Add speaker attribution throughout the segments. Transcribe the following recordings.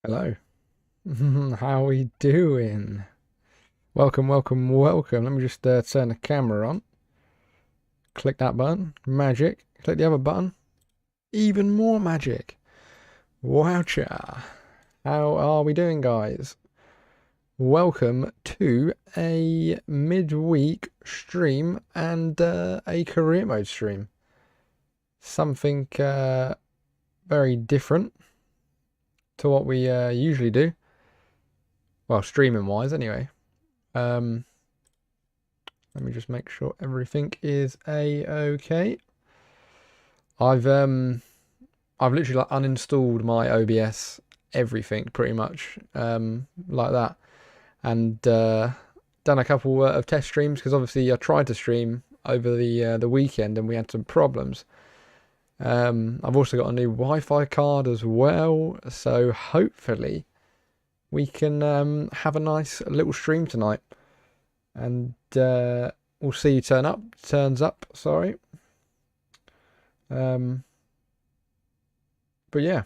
Speaker 1: Hello. How we doing? Welcome, welcome, welcome. Let me just turn the camera on. Click that button. Magic. Click the other button. Even more magic. Wowcha. How are we doing, guys? Welcome to a midweek stream and a career mode stream. Something very different to what we usually do. Well, streaming wise, anyway. Let me just make sure everything is a-okay. I've literally like uninstalled my OBS, everything pretty much, like that, and done a couple of test streams because obviously I tried to stream over the weekend and we had some problems. I've also got a new Wi-Fi card as well, so hopefully we can have a nice little stream tonight. And we'll see who turns up, sorry. But yeah,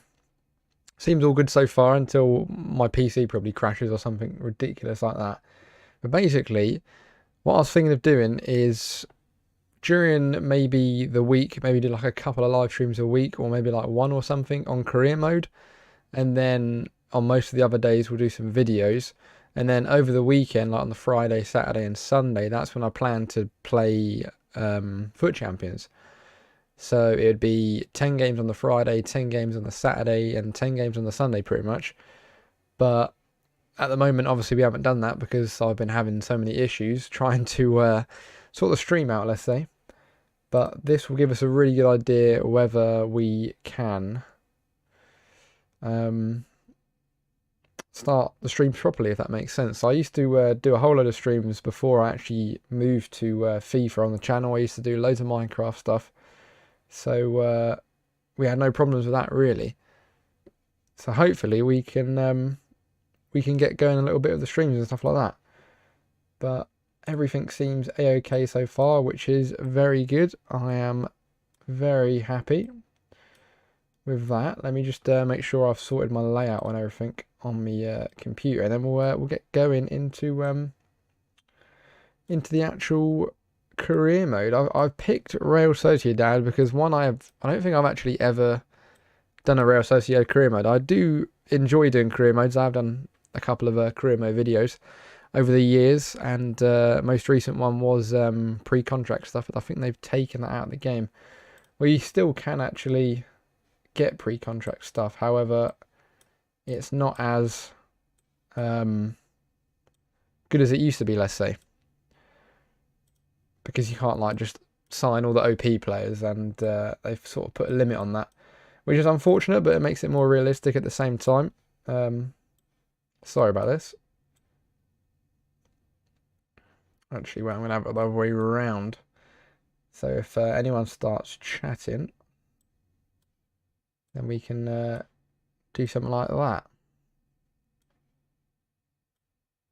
Speaker 1: seems all good so far until my PC probably crashes or something ridiculous like that. But basically, what I was thinking of doing is during maybe the week, maybe do like a couple of live streams a week, or maybe like one or something on career mode, and then on most of the other days we'll do some videos. And then over the weekend, like on the Friday, Saturday and Sunday, that's when I plan to play Foot Champions. So it'd be 10 games on the Friday, 10 games on the Saturday, and 10 games on the Sunday pretty much. But at the moment, obviously we haven't done that because I've been having so many issues trying to sort the stream out, let's say. But this will give us a really good idea whether we can start the streams properly, if that makes sense. So I used to do a whole load of streams before I actually moved to FIFA on the channel. I used to do loads of Minecraft stuff, so we had no problems with that really. So hopefully we can get going a little bit of the streams and stuff like that. But everything seems a-okay so far, which is very good. I am very happy with that. Let me just make sure I've sorted my layout and everything on the computer, and then we'll get going into the actual career mode. I've picked Real Sociedad because I don't think I've actually ever done a Real Sociedad career mode. I do enjoy doing career modes. I've done a couple of career mode videos over the years, and most recent one was pre-contract stuff, but I think they've taken that out of the game. Well, you still can actually get pre-contract stuff, however it's not as good as it used to be, let's say, because you can't like just sign all the OP players, and they've sort of put a limit on that, which is unfortunate, but it makes it more realistic at the same time. Sorry about this. Actually, well, I'm going to have it the other way around. So if anyone starts chatting, then we can do something like that.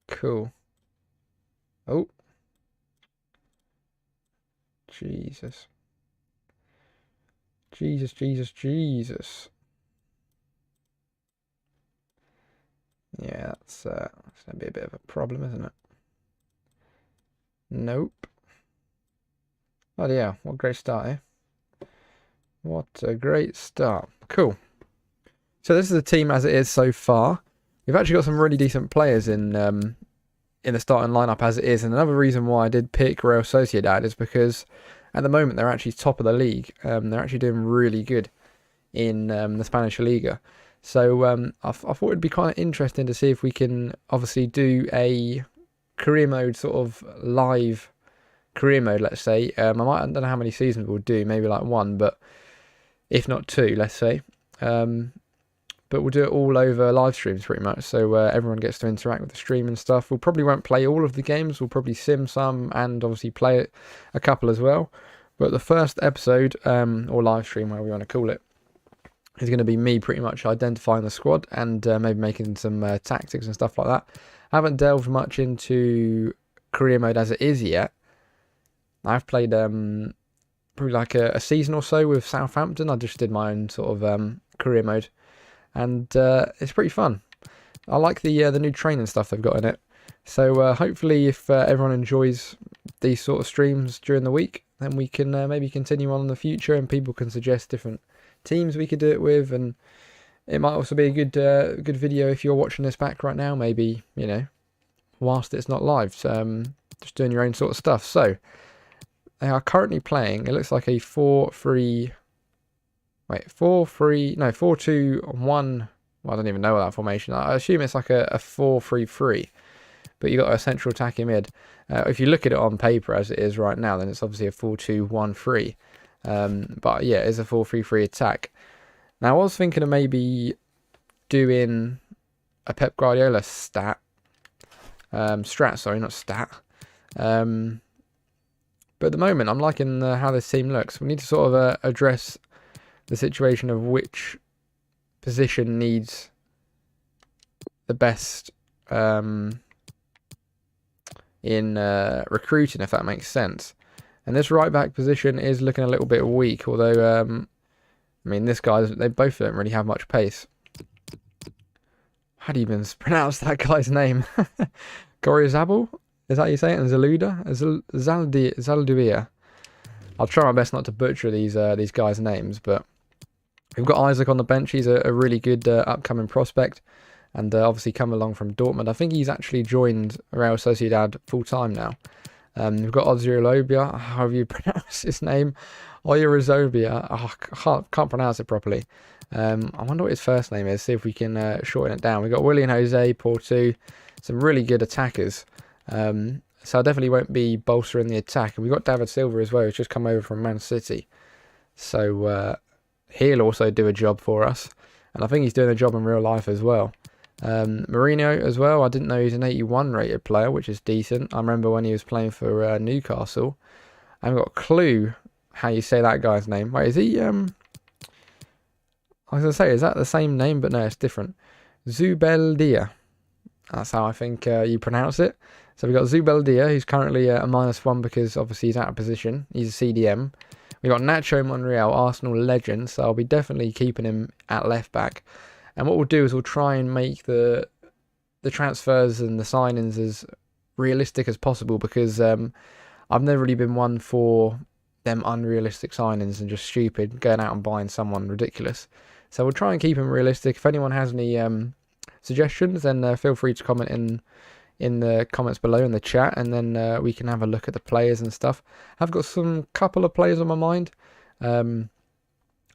Speaker 1: Cool. Oh. Jesus. Jesus, Jesus, Jesus. Yeah, that's going to be a bit of a problem, isn't it? Nope. Oh yeah, what a great start, eh? What a great start. Cool. So this is the team as it is so far. We've actually got some really decent players in the starting lineup as it is, and another reason why I did pick Real Sociedad is because at the moment they're actually top of the league. They're actually doing really good in the Spanish Liga. So I thought it'd be kind of interesting to see if we can obviously do a career mode, sort of live career mode, let's say. I don't know how many seasons we'll do, maybe like one, but if not two, let's say. But we'll do it all over live streams pretty much, so everyone gets to interact with the stream and stuff. We'll probably won't play all of the games, we'll probably sim some and obviously play a couple as well. But the first episode, or live stream, whatever we want to call it, is going to be me pretty much identifying the squad and maybe making some tactics and stuff like that. I haven't delved much into career mode as it is yet. I've played probably like a season or so with Southampton. I just did my own sort of career mode, and it's pretty fun. I like the new training stuff they've got in it. So hopefully, if everyone enjoys these sort of streams during the week, then we can maybe continue on in the future, and people can suggest different teams we could do it with, and it might also be a good video if you're watching this back right now. Maybe, you know, whilst it's not live, just doing your own sort of stuff. So they are currently playing. It looks like a 4-3. Wait, 4-3. No, 4-2-1. Well, I don't even know that formation. I assume it's like a 4-3-3. But you got a central attacking mid. If you look at it on paper as it is right now, then it's obviously a 4-2-1-3. But yeah, it's a 4-3-3 attack. Now I was thinking of maybe doing a Pep Guardiola strat, sorry, not stat. But at the moment, I'm liking how this team looks. We need to sort of address the situation of which position needs the best in recruiting, if that makes sense. And this right back position is looking a little bit weak, although I mean, this guy, they both don't really have much pace. How do you even pronounce that guy's name? Gorizabal? Is that how you say it? And Zaluda? Zalduia. I'll try my best not to butcher these guys' names, but we've got Isaac on the bench. He's a really good upcoming prospect, and obviously come along from Dortmund. I think he's actually joined Real Sociedad full-time now. We've got Ozurlobia, however you pronounce his name. Oyerizobia. Oh, can't pronounce it properly. I wonder what his first name is. See if we can shorten it down. We've got William Jose, Porto, some really good attackers. So I definitely won't be bolstering the attack. And we've got David Silva as well, who's just come over from Man City. So he'll also do a job for us. And I think he's doing a job in real life as well. Mourinho as well. I didn't know he's an 81 rated player, which is decent. I remember when he was playing for Newcastle. I haven't got a clue how you say that guy's name. Wait, is he... I was going to say, is that the same name? But no, it's different. Zubeldia. That's how I think you pronounce it. So we've got Zubeldia, who's currently a -1 because obviously he's out of position. He's a CDM. We've got Nacho Monreal, Arsenal legend. So I'll be definitely keeping him at left back. And what we'll do is we'll try and make the transfers and the signings as realistic as possible, because I've never really been one for them unrealistic signings and just stupid going out and buying someone ridiculous. So we'll try and keep them realistic. If anyone has any suggestions, then feel free to comment in the comments below in the chat, and then we can have a look at the players and stuff. I've got some couple of players on my mind. I mean,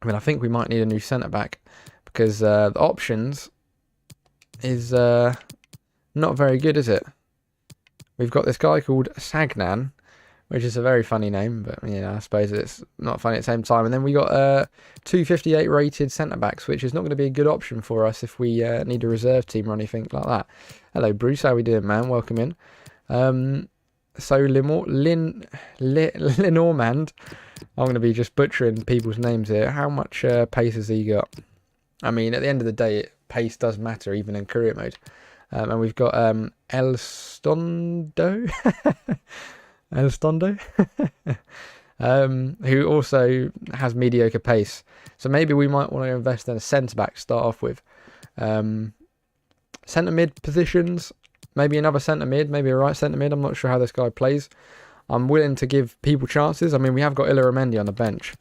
Speaker 1: I think we might need a new centre back, because the options is not very good, is it? We've got this guy called Sagnan, which is a very funny name, but you know, I suppose it's not funny at the same time. And then we got 258 rated centre backs, which is not going to be a good option for us if we need a reserve team or anything like that. Hello, Bruce. How we doing, man? Welcome in. So Lenormand. I'm going to be just butchering people's names here. How much pace has he got? I mean, at the end of the day, pace does matter, even in career mode. And we've got El Stondo. Elistondo, who also has mediocre pace. So maybe we might want to invest in a centre-back to start off with. Centre-mid positions, maybe another centre-mid, maybe a right centre-mid. I'm not sure how this guy plays. I'm willing to give people chances. I mean, we have got Illaramendi on the bench.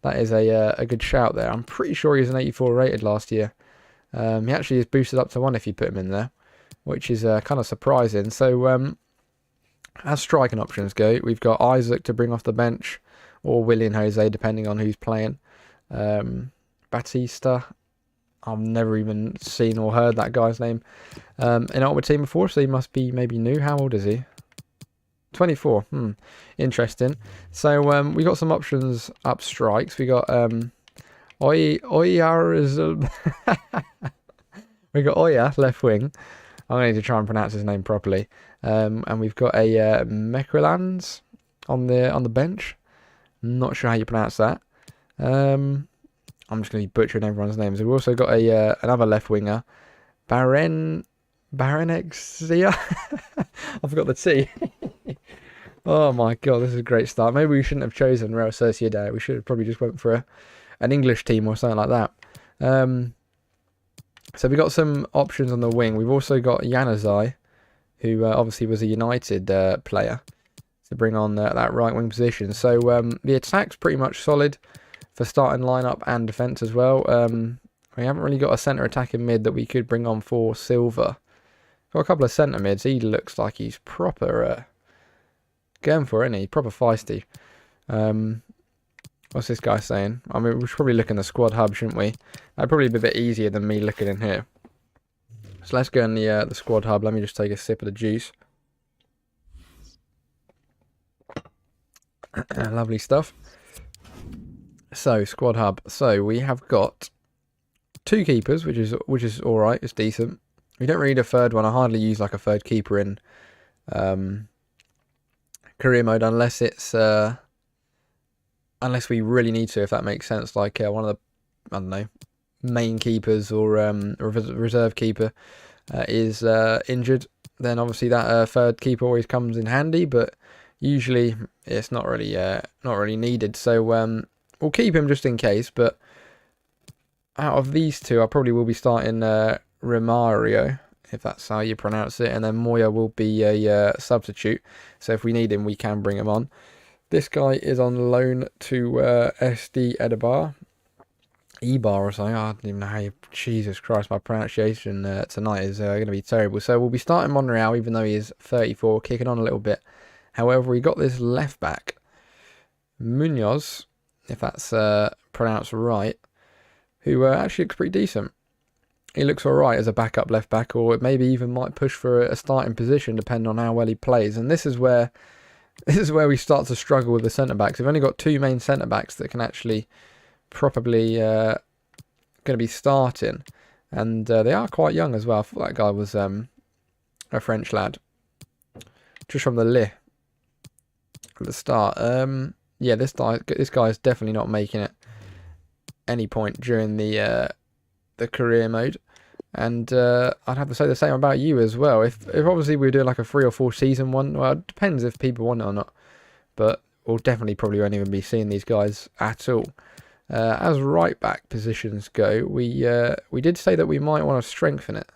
Speaker 1: That is a good shout there. I'm pretty sure he was an 84 rated last year. He actually is boosted up to 1 if you put him in there, which is kind of surprising. So, as striking options go, we've got Isaac to bring off the bench, or William Jose, depending on who's playing. Batista, I've never even seen or heard that guy's name in our team before, so he must be maybe new. How old is he? 24. Interesting. So we got some options up strikes. We got Oyarzul. We got Oya left wing. I'm going to need to try and pronounce his name properly. And we've got a Mekrelans on the bench. Not sure how you pronounce that. I'm just going to be butchering everyone's names. We've also got another left winger, Barenexia. I forgot the T. Oh my god, this is a great start. Maybe we shouldn't have chosen Real Sociedad. We should have probably just went for an English team or something like that. So we got some options on the wing. We've also got Januzaj, who obviously was a United player, to bring on that right wing position. So the attack's pretty much solid for starting lineup and defence as well. We haven't really got a centre attacking mid that we could bring on for Silva. Got a couple of centre mids. He looks like he's proper going for it, isn't he? Proper feisty. What's this guy saying? I mean, we should probably look in the squad hub, shouldn't we? That'd probably be a bit easier than me looking in here. So let's go in the squad hub. Let me just take a sip of the juice. Lovely stuff. So squad hub. So we have got 2 keepers, which is all right. It's decent. We don't really need a third one. I hardly use like a third keeper in career mode unless it's unless we really need to, if that makes sense. Like one of the, I don't know, main keepers or reserve keeper is injured, then obviously that third keeper always comes in handy. But usually it's not really needed. So we'll keep him just in case. But out of these two, I probably will be starting Romario, if that's how you pronounce it, and then Moya will be a substitute. So if we need him, we can bring him on. This guy is on loan to SD Edebar. Ebar or something. I don't even know how you... Jesus Christ, my pronunciation tonight is going to be terrible. So we'll be starting Monreal, even though he is 34, kicking on a little bit. However, we got this left back, Munoz, if that's pronounced right, who actually looks pretty decent. He looks alright as a backup left back, or maybe even might push for a starting position, depending on how well he plays. And this is where we start to struggle with the centre backs. We've only got 2 main centre backs that can actually probably going to be starting, and they are quite young as well. I thought that guy was a French lad, just from the Lille at the start. Yeah, this guy is definitely not making it any point during the career mode. And I'd have to say the same about you as well. If obviously we were doing like a 3 or 4 season one, well, it depends if people want it or not. But we'll definitely probably won't even be seeing these guys at all. As right back positions go, we did say that we might want to strengthen it.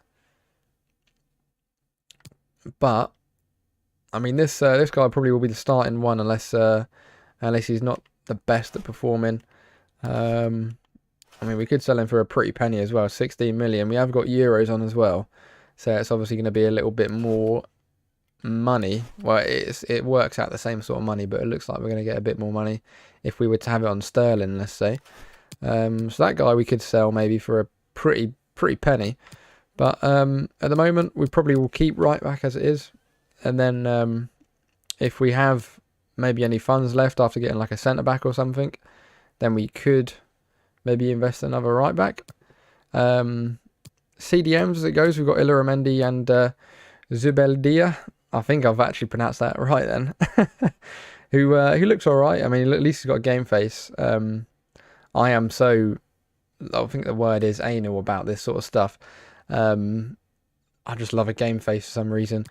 Speaker 1: But I mean, this guy probably will be the starting one unless he's not the best at performing. I mean, we could sell him for a pretty penny as well, 16 million. We have got euros on as well, so it's obviously going to be a little bit more money. Well, it works out the same sort of money, but it looks like we're going to get a bit more money if we were to have it on sterling, let's say. So that guy we could sell maybe for a pretty penny. But at the moment, we probably will keep right back as it is. And then if we have maybe any funds left after getting like a centre-back or something, then we could maybe invest another right back. CDMs as it goes, we've got Illaramendi and Zubeldia. I think I've actually pronounced that right then. who looks alright. I mean, at least he's got a game face. I think the word is anal about this sort of stuff. I just love a game face for some reason,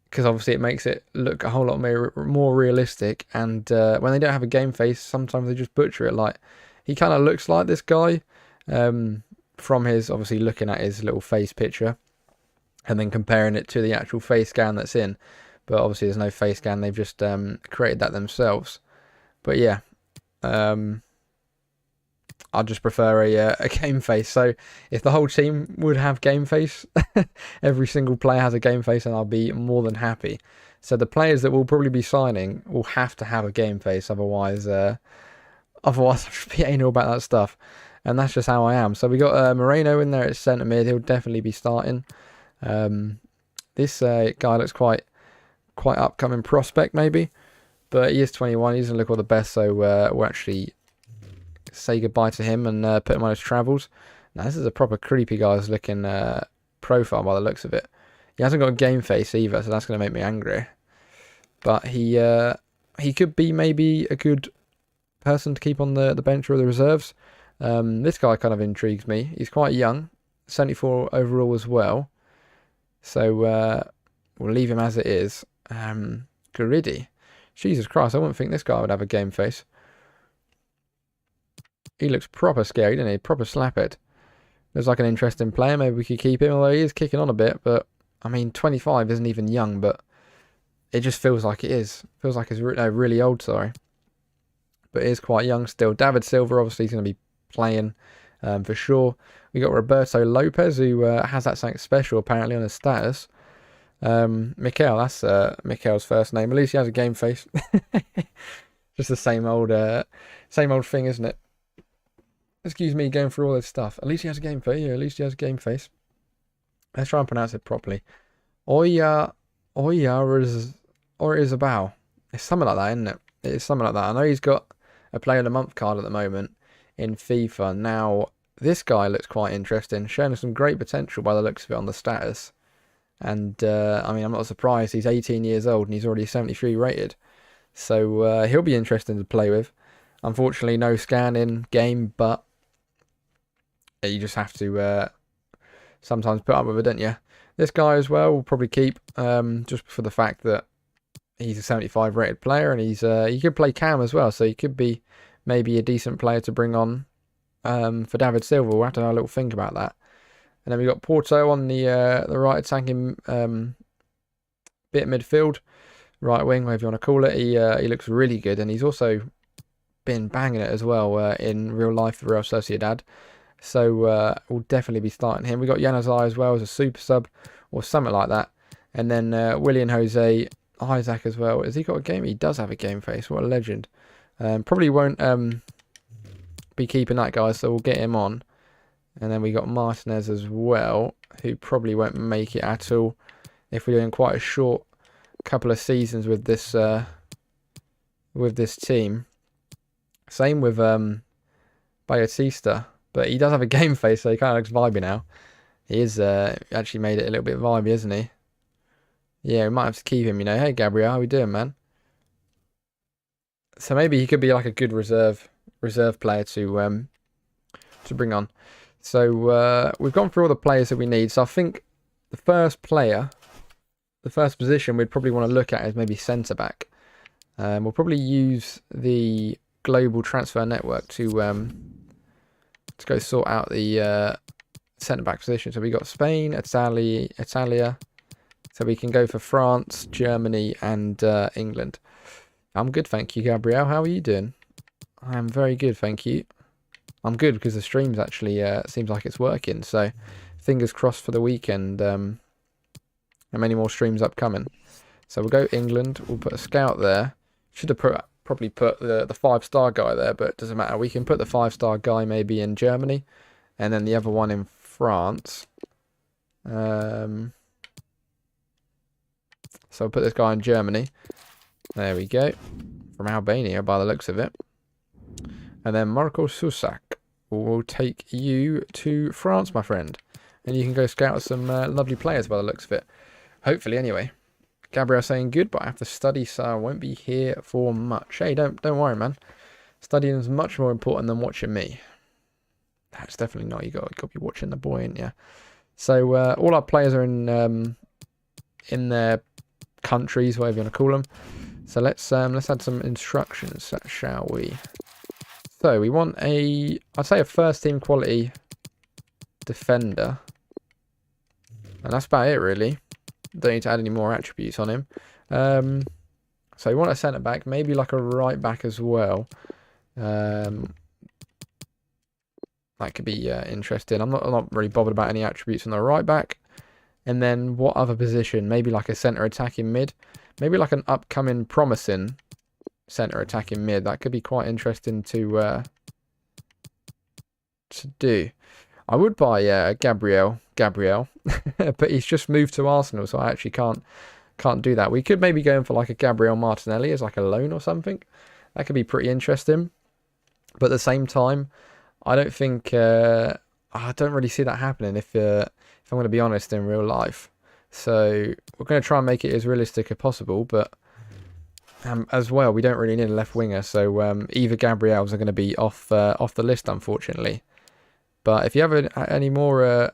Speaker 1: because obviously it makes it look a whole lot more realistic. And when they don't have a game face, sometimes they just butcher it. Like, he kind of looks like this guy from his, obviously looking at his little face picture and then comparing it to the actual face scan that's in. But obviously there's no face scan, they've just created that themselves. But yeah, I'd just prefer a game face. So if the whole team would have game face, every single player has a game face, and I'll be more than happy. So the players that we'll probably be signing will have to have a game face, otherwise I'll just be anal about that stuff. And that's just how I am. So we got Moreno in there at centre mid. He'll definitely be starting. This guy looks quite upcoming prospect maybe, but he is 21. He doesn't look all the best, so we'll actually say goodbye to him and put him on his travels. Now this is a proper creepy guy's looking profile by the looks of it. He hasn't got a game face either, so that's going to make me angry. But he could be maybe a good person to keep on the bench or the reserves. This guy kind of intrigues me. He's quite young, 74 overall as well. So we'll leave him as it is. Garidi. Jesus Christ, I wouldn't think this guy would have a game face. He looks proper scary, doesn't he? Proper slaphead. Looks like an interesting player. Maybe we could keep him, although he is kicking on a bit. But, I mean, 25 isn't even young, but it just feels like it is. Feels like it's really old, sorry. But it is quite young still. David Silva, obviously, is going to be playing for sure. We got Roberto Lopez, who has that something special, apparently, on his status. Mikel, that's Mikel's first name. At least he has a game face. Just the same old thing, isn't it? Excuse me, going through all this stuff. At least he has a game face. Yeah, at least he has a game face. Let's try and pronounce it properly. Oya Isabel. It's something like that, isn't it? It's something like that. I know he's got a Player of the Month card at the moment in FIFA. Now, this guy looks quite interesting, showing some great potential by the looks of it on the status. And, I mean, I'm not surprised. He's 18 years old and he's already 73 rated. So, he'll be interesting to play with. Unfortunately, no scan in game, but you just have to sometimes put up with it, don't you? This guy as well we'll probably keep, just for the fact that he's a 75 rated player, and he could play cam as well, so he could be maybe a decent player to bring on for David Silva. We'll have to have a little think about that. And then we got Porto on the right attacking bit midfield, right wing, whatever you want to call it. He looks really good, and he's also been banging it as well in real life for Real Sociedad. So we'll definitely be starting him. We got Januzaj as well as a super sub or something like that. And then William Jose Isaac as well. Has he got a game? He does have a game face. What a legend. Probably won't be keeping that guy, so we'll get him on. And then we got Martinez as well, who probably won't make it at all if we're doing quite a short couple of seasons with this team. Same with Bautista, but he does have a game face, so he kind of looks vibey now. He is actually made it a little bit vibey, isn't he? Yeah, we might have to keep him, you know. Hey, Gabriel, how we doing, man? So maybe he could be like a good reserve player to bring on. So we've gone through all the players that we need. So I think the first position we'd probably want to look at is maybe centre back. We'll probably use the global transfer network to go sort out the centre back position. So we got Spain, Italia. So we can go for France, Germany, and England. I'm good, thank you, Gabriel. How are you doing? I am very good, thank you. I'm good because the stream's actually seems like it's working. So fingers crossed for the weekend. And many more streams upcoming. So we'll go England. We'll put a scout there. Should have probably put the 5-star guy there, but it doesn't matter. We can put the 5-star guy maybe in Germany, and then the other one in France. So we'll put this guy in Germany. There we go. From Albania by the looks of it. And then Marco Susak will take you to France, my friend. And you can go scout some lovely players by the looks of it. Hopefully, anyway. Gabriel saying good, but I have to study, so I won't be here for much. Hey, don't worry, man. Studying is much more important than watching me. That's definitely not. You got to be watching the boy, ain't you? So all our players are in their countries, whatever you want to call them. So let's add some instructions, shall we? So we want I'd say a first team quality defender, and that's about it really. Don't need to add any more attributes on him. So we want a centre back, maybe like a right back as well. That could be interesting. I'm not really bothered about any attributes on the right back. And then what other position? Maybe like a centre attacking mid. Maybe like an upcoming promising centre attacking mid. That could be quite interesting to do. I would buy Gabriel, but he's just moved to Arsenal, so I actually can't do that. We could maybe go in for like a Gabriel Martinelli as like a loan or something. That could be pretty interesting. But at the same time, I don't think I don't really see that happening if I'm going to be honest in real life. So we're going to try and make it as realistic as possible, but as well, we don't really need a left winger. So either Gabriels are going to be off the list, unfortunately. But if you have any more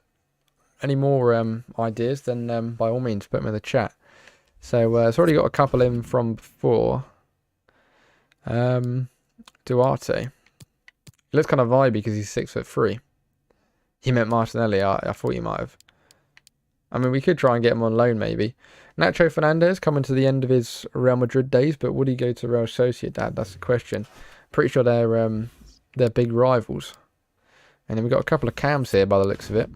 Speaker 1: ideas, then by all means put them in the chat. So it's already got a couple in from before. Duarte. He looks kind of vibey because he's 6'3". He meant Martinelli. I thought you might have. I mean, we could try and get him on loan, maybe. Nacho Fernandez coming to the end of his Real Madrid days, but would he go to Real Sociedad? That's the question. Pretty sure they're big rivals. And then we've got a couple of cams here by the looks of it.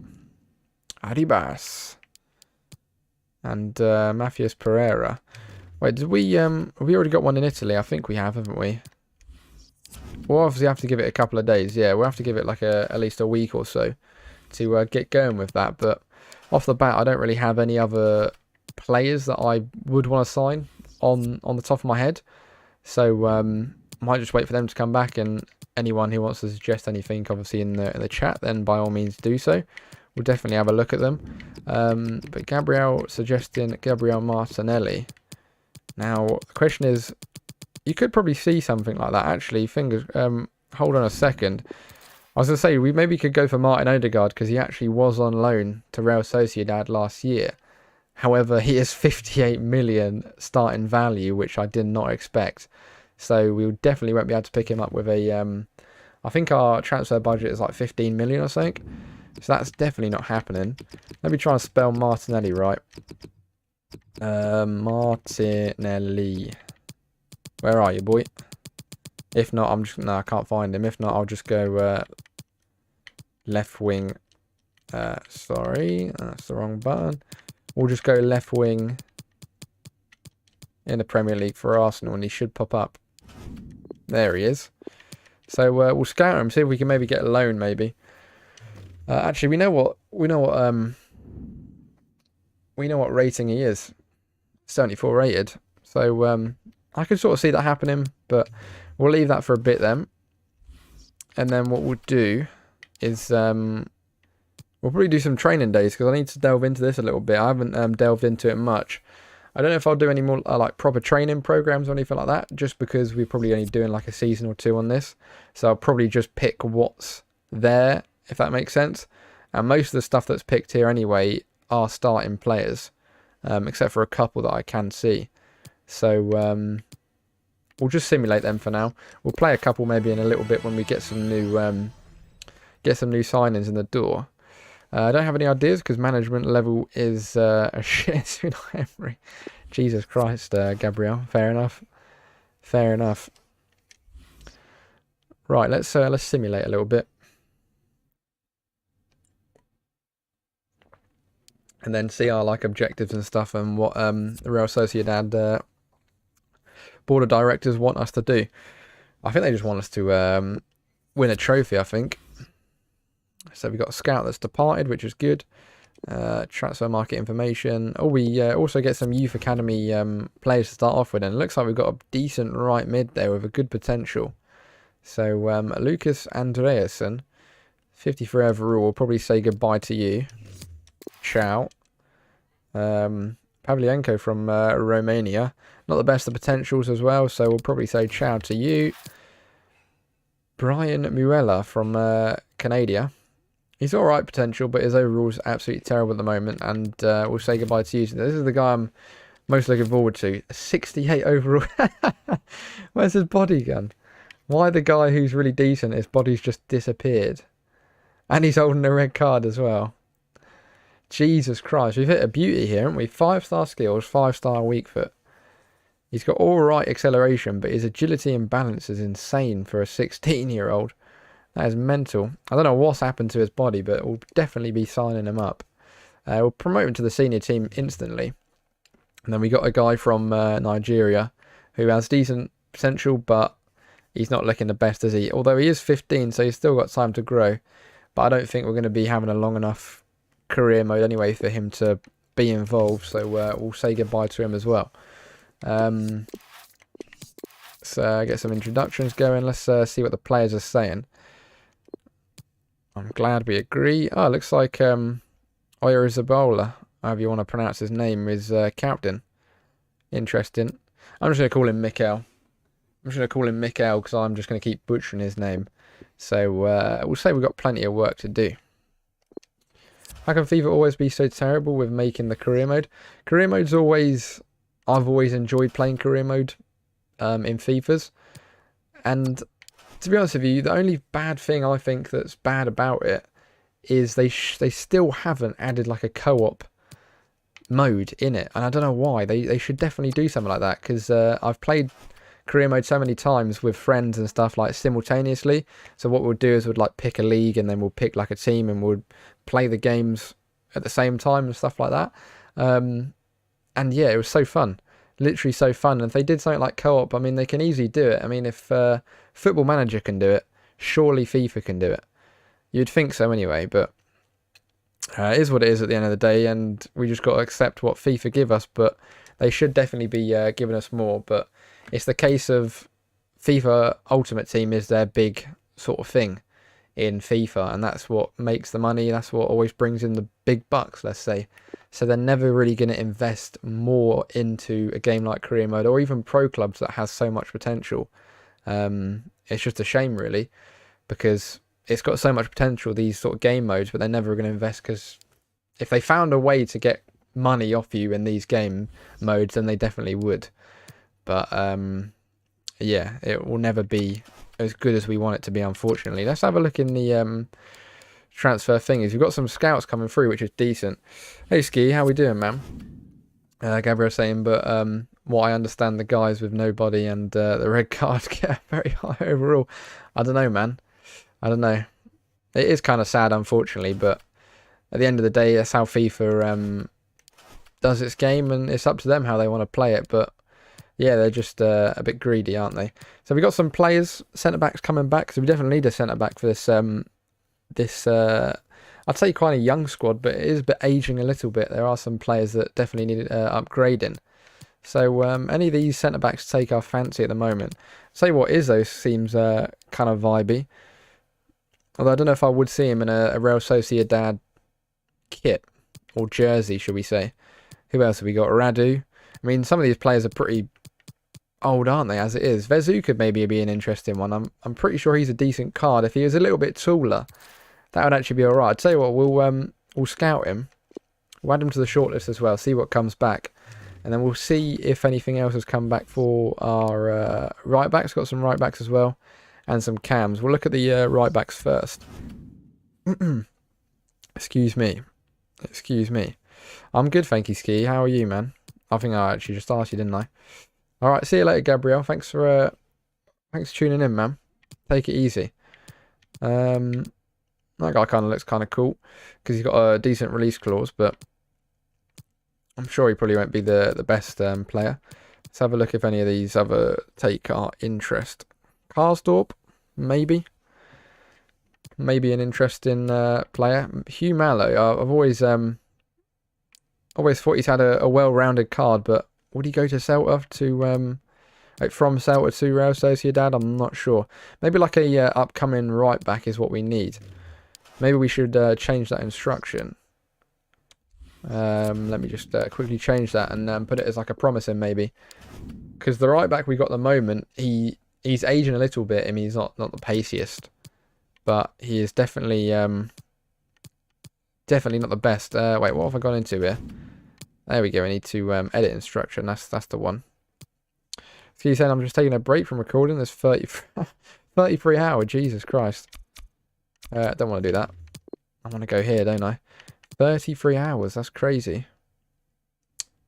Speaker 1: Arribas. And Mafias Pereira. Wait, did we already got one in Italy? I think we have, haven't we? We'll obviously have to give it a couple of days. Yeah, we'll have to give it like at least a week or so to get going with that. But off the bat, I don't really have any other players that I would want to sign on the top of my head. So might just wait for them to come back, and anyone who wants to suggest anything, obviously in the chat, then by all means do so. We'll definitely have a look at them. But Gabriel suggesting Gabriel Martinelli. Now the question is, you could probably see something like that. Actually, hold on a second. I was going to say, we maybe could go for Martin Odegaard because he actually was on loan to Real Sociedad last year. However, he is 58 million starting value, which I did not expect. So we definitely won't be able to pick him up with a... I think our transfer budget is like 15 million or something. So that's definitely not happening. Let me try and spell Martinelli right. Martinelli. Where are you, boy? If not, no, I can't find him. If not, I'll just go left wing. Sorry, that's the wrong button. We'll just go left wing in the Premier League for Arsenal, and he should pop up. There he is. So we'll scout him, see if we can maybe get a loan, maybe. Actually, we know what rating he is. 74 rated. So I can sort of see that happening, but we'll leave that for a bit then. And then what we'll do is we'll probably do some training days, because I need to delve into this a little bit. I haven't delved into it much. I don't know if I'll do any more like proper training programs or anything like that, just because we're probably only doing like a season or two on this. So I'll probably just pick what's there, if that makes sense. And most of the stuff that's picked here anyway are starting players, except for a couple that I can see. So we'll just simulate them for now. We'll play a couple maybe in a little bit when we get some new signings in the door. I don't have any ideas because management level is a shit. Jesus Christ, Gabriel. Fair enough. Fair enough. Right, let's simulate a little bit, and then see our like objectives and stuff, and what the Real Sociedad board of directors want us to do. I think they just want us to win a trophy, I think. So we've got a scout that's departed, which is good. Transfer market information. Oh, we also get some youth academy players to start off with, and it looks like we've got a decent right mid there with a good potential. So Lucas Andreasen, 53 overall. We'll probably say goodbye to you. Ciao. Pavlienko from Romania. Not the best of potentials as well, so we'll probably say ciao to you. Brian Muella from Canada. He's alright potential, but his overall is absolutely terrible at the moment, and we'll say goodbye to you. This is the guy I'm most looking forward to. 68 overall. Where's his body gun? Why the guy who's really decent, his body's just disappeared? And he's holding a red card as well. Jesus Christ, we've hit a beauty here, haven't we? 5-star skills, 5-star weak foot. He's got alright acceleration, but his agility and balance is insane for a 16-year-old. That is mental. I don't know what's happened to his body, but we'll definitely be signing him up. We'll promote him to the senior team instantly. And then we got a guy from Nigeria who has decent potential, but he's not looking the best, is he? Although he is 15, so he's still got time to grow. But I don't think we're going to be having a long enough career mode anyway for him to be involved. So we'll say goodbye to him as well. So get some introductions going. Let's see what the players are saying. I'm glad we agree. Oh, it looks like Oyarzabal, however you want to pronounce his name, is captain. Interesting. I'm just going to call him Mikel. I'm just going to call him Mikel because I'm just going to keep butchering his name. So we'll say we've got plenty of work to do. How can FIFA always be so terrible with making the career mode? Career mode's always... I've always enjoyed playing career mode in FIFAs. And to be honest with you, the only bad thing I think that's bad about it is they still haven't added like a co-op mode in it, and I don't know why. They should definitely do something like that, because I've played career mode so many times with friends and stuff, like simultaneously. So what we'll do is we'd like pick a league, and then we'll pick like a team, and we'll play the games at the same time and stuff like that. And yeah, it was so fun, literally so fun. And if they did something like co-op, I mean, they can easily do it. I mean, if Football Manager can do it, surely FIFA can do it. You'd think so anyway, but it is what it is at the end of the day, and we just got to accept what FIFA give us. But they should definitely be giving us more. But it's the case of FIFA Ultimate Team is their big sort of thing in FIFA, and that's what makes the money. That's what always brings in the big bucks, let's say. So they're never really going to invest more into a game like Career Mode, or even Pro Clubs that has so much potential. It's just a shame, really, because it's got so much potential, these sort of game modes, but they're never going to invest, because if they found a way to get money off you in these game modes, then they definitely would. But yeah, it will never be as good as we want it to be, unfortunately. Let's have a look in the transfer thingies. We've got some scouts coming through, which is decent. Hey Ski, how we doing, man? Gabriel saying, but what I understand, the guys with no body and the red card get very high overall. I don't know, man. I don't know. It is kind of sad, unfortunately, but at the end of the day, that's how FIFA does its game, and it's up to them how they want to play it. But yeah, they're just a bit greedy, aren't they? So we got some players, centre-backs coming back, so we definitely need a centre-back for this I'd say quite a young squad, but it is a bit aging a little bit. There are some players that definitely need upgrading. So any of these centre-backs take our fancy at the moment. Say what, Izzo seems kind of vibey. Although I don't know if I would see him in a Real Sociedad kit, or jersey, should we say. Who else have we got? Radu. I mean, some of these players are pretty old, aren't they, as it is? Vezu could maybe be an interesting one. I'm pretty sure he's a decent card. If he was a little bit taller, that would actually be alright. I'd tell you what, we'll scout him. We'll add him to the shortlist as well, see what comes back. And then we'll see if anything else has come back for our right backs. Got some right backs as well, and some cams. We'll look at the right backs first. Excuse me. I'm good, thank you, Ski. How are you, man? I think I actually just asked you, didn't I? Alright, see you later, Gabriel. Thanks for tuning in, man. Take it easy. That guy kind of looks kind of cool, because he's got a decent release clause, but I'm sure he probably won't be the best player. Let's have a look if any of these other take our interest. Karsdorp, maybe. Maybe an interesting player. Hugh Mallow, I've always thought he's had a well-rounded card, but would he go to Celta to like from Celta to Real Sociedad? I'm not sure. Maybe like a upcoming right back is what we need. Maybe we should change that instruction. Let me just quickly change that and put it as like a promising, maybe, because the right back we got at the moment, he's aging a little bit. I mean, he's not the paciest, but he is definitely definitely not the best. Wait, what have I gone into here? There we go. I need to edit instruction. That's the one. So you saying I'm just taking a break from recording? There's 33 hours. Jesus Christ. Don't want to do that. I want to go here, don't I? 33 hours. That's crazy.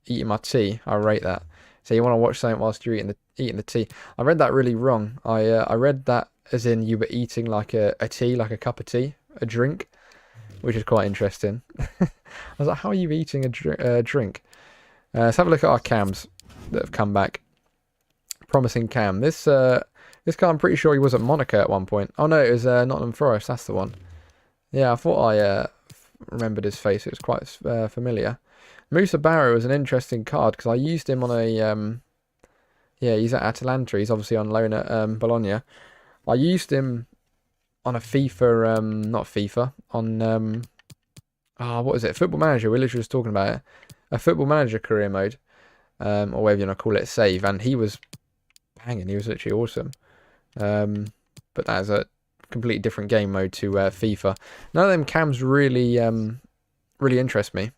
Speaker 1: Eating my tea. I rate that. So you want to watch something whilst you're eating the tea. I read that really wrong. I read that as in you were eating like a tea, like a cup of tea, a drink, which is quite interesting. I was like, how are you eating a drink? Let's have a look at our cams that have come back. Promising cam. This guy, I'm pretty sure he was at Monaco at one point. Oh no, it was Nottingham Forest. That's the one. Yeah, I thought I remembered his face. It was quite familiar. Musa Barrow was an interesting card because I used him on a yeah, he's at Atalanta. He's obviously on loan at Bologna. I used him on a FIFA, not FIFA, on what is it? Football Manager. We're literally just talking about it. A Football Manager career mode, or whatever you want to call it, save, and he was banging. He was literally awesome. But that is a completely different game mode to FIFA. None of them cams really really interest me.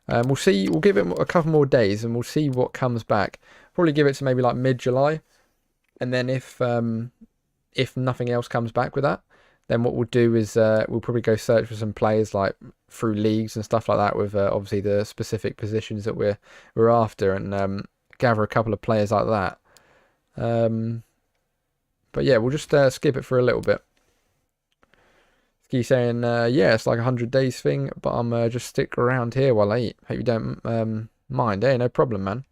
Speaker 1: We'll see. We'll give it a couple more days, and we'll see what comes back. Probably give it to maybe like mid-July, and then if nothing else comes back with that, then what we'll do is we'll probably go search for some players like through leagues and stuff like that with obviously the specific positions that we're after, and gather a couple of players like that. But yeah, we'll just skip it for a little bit. Ski saying, yeah, it's like 100 days thing, but I'm just stick around here while I eat. Hope you don't mind. Hey, no problem, man.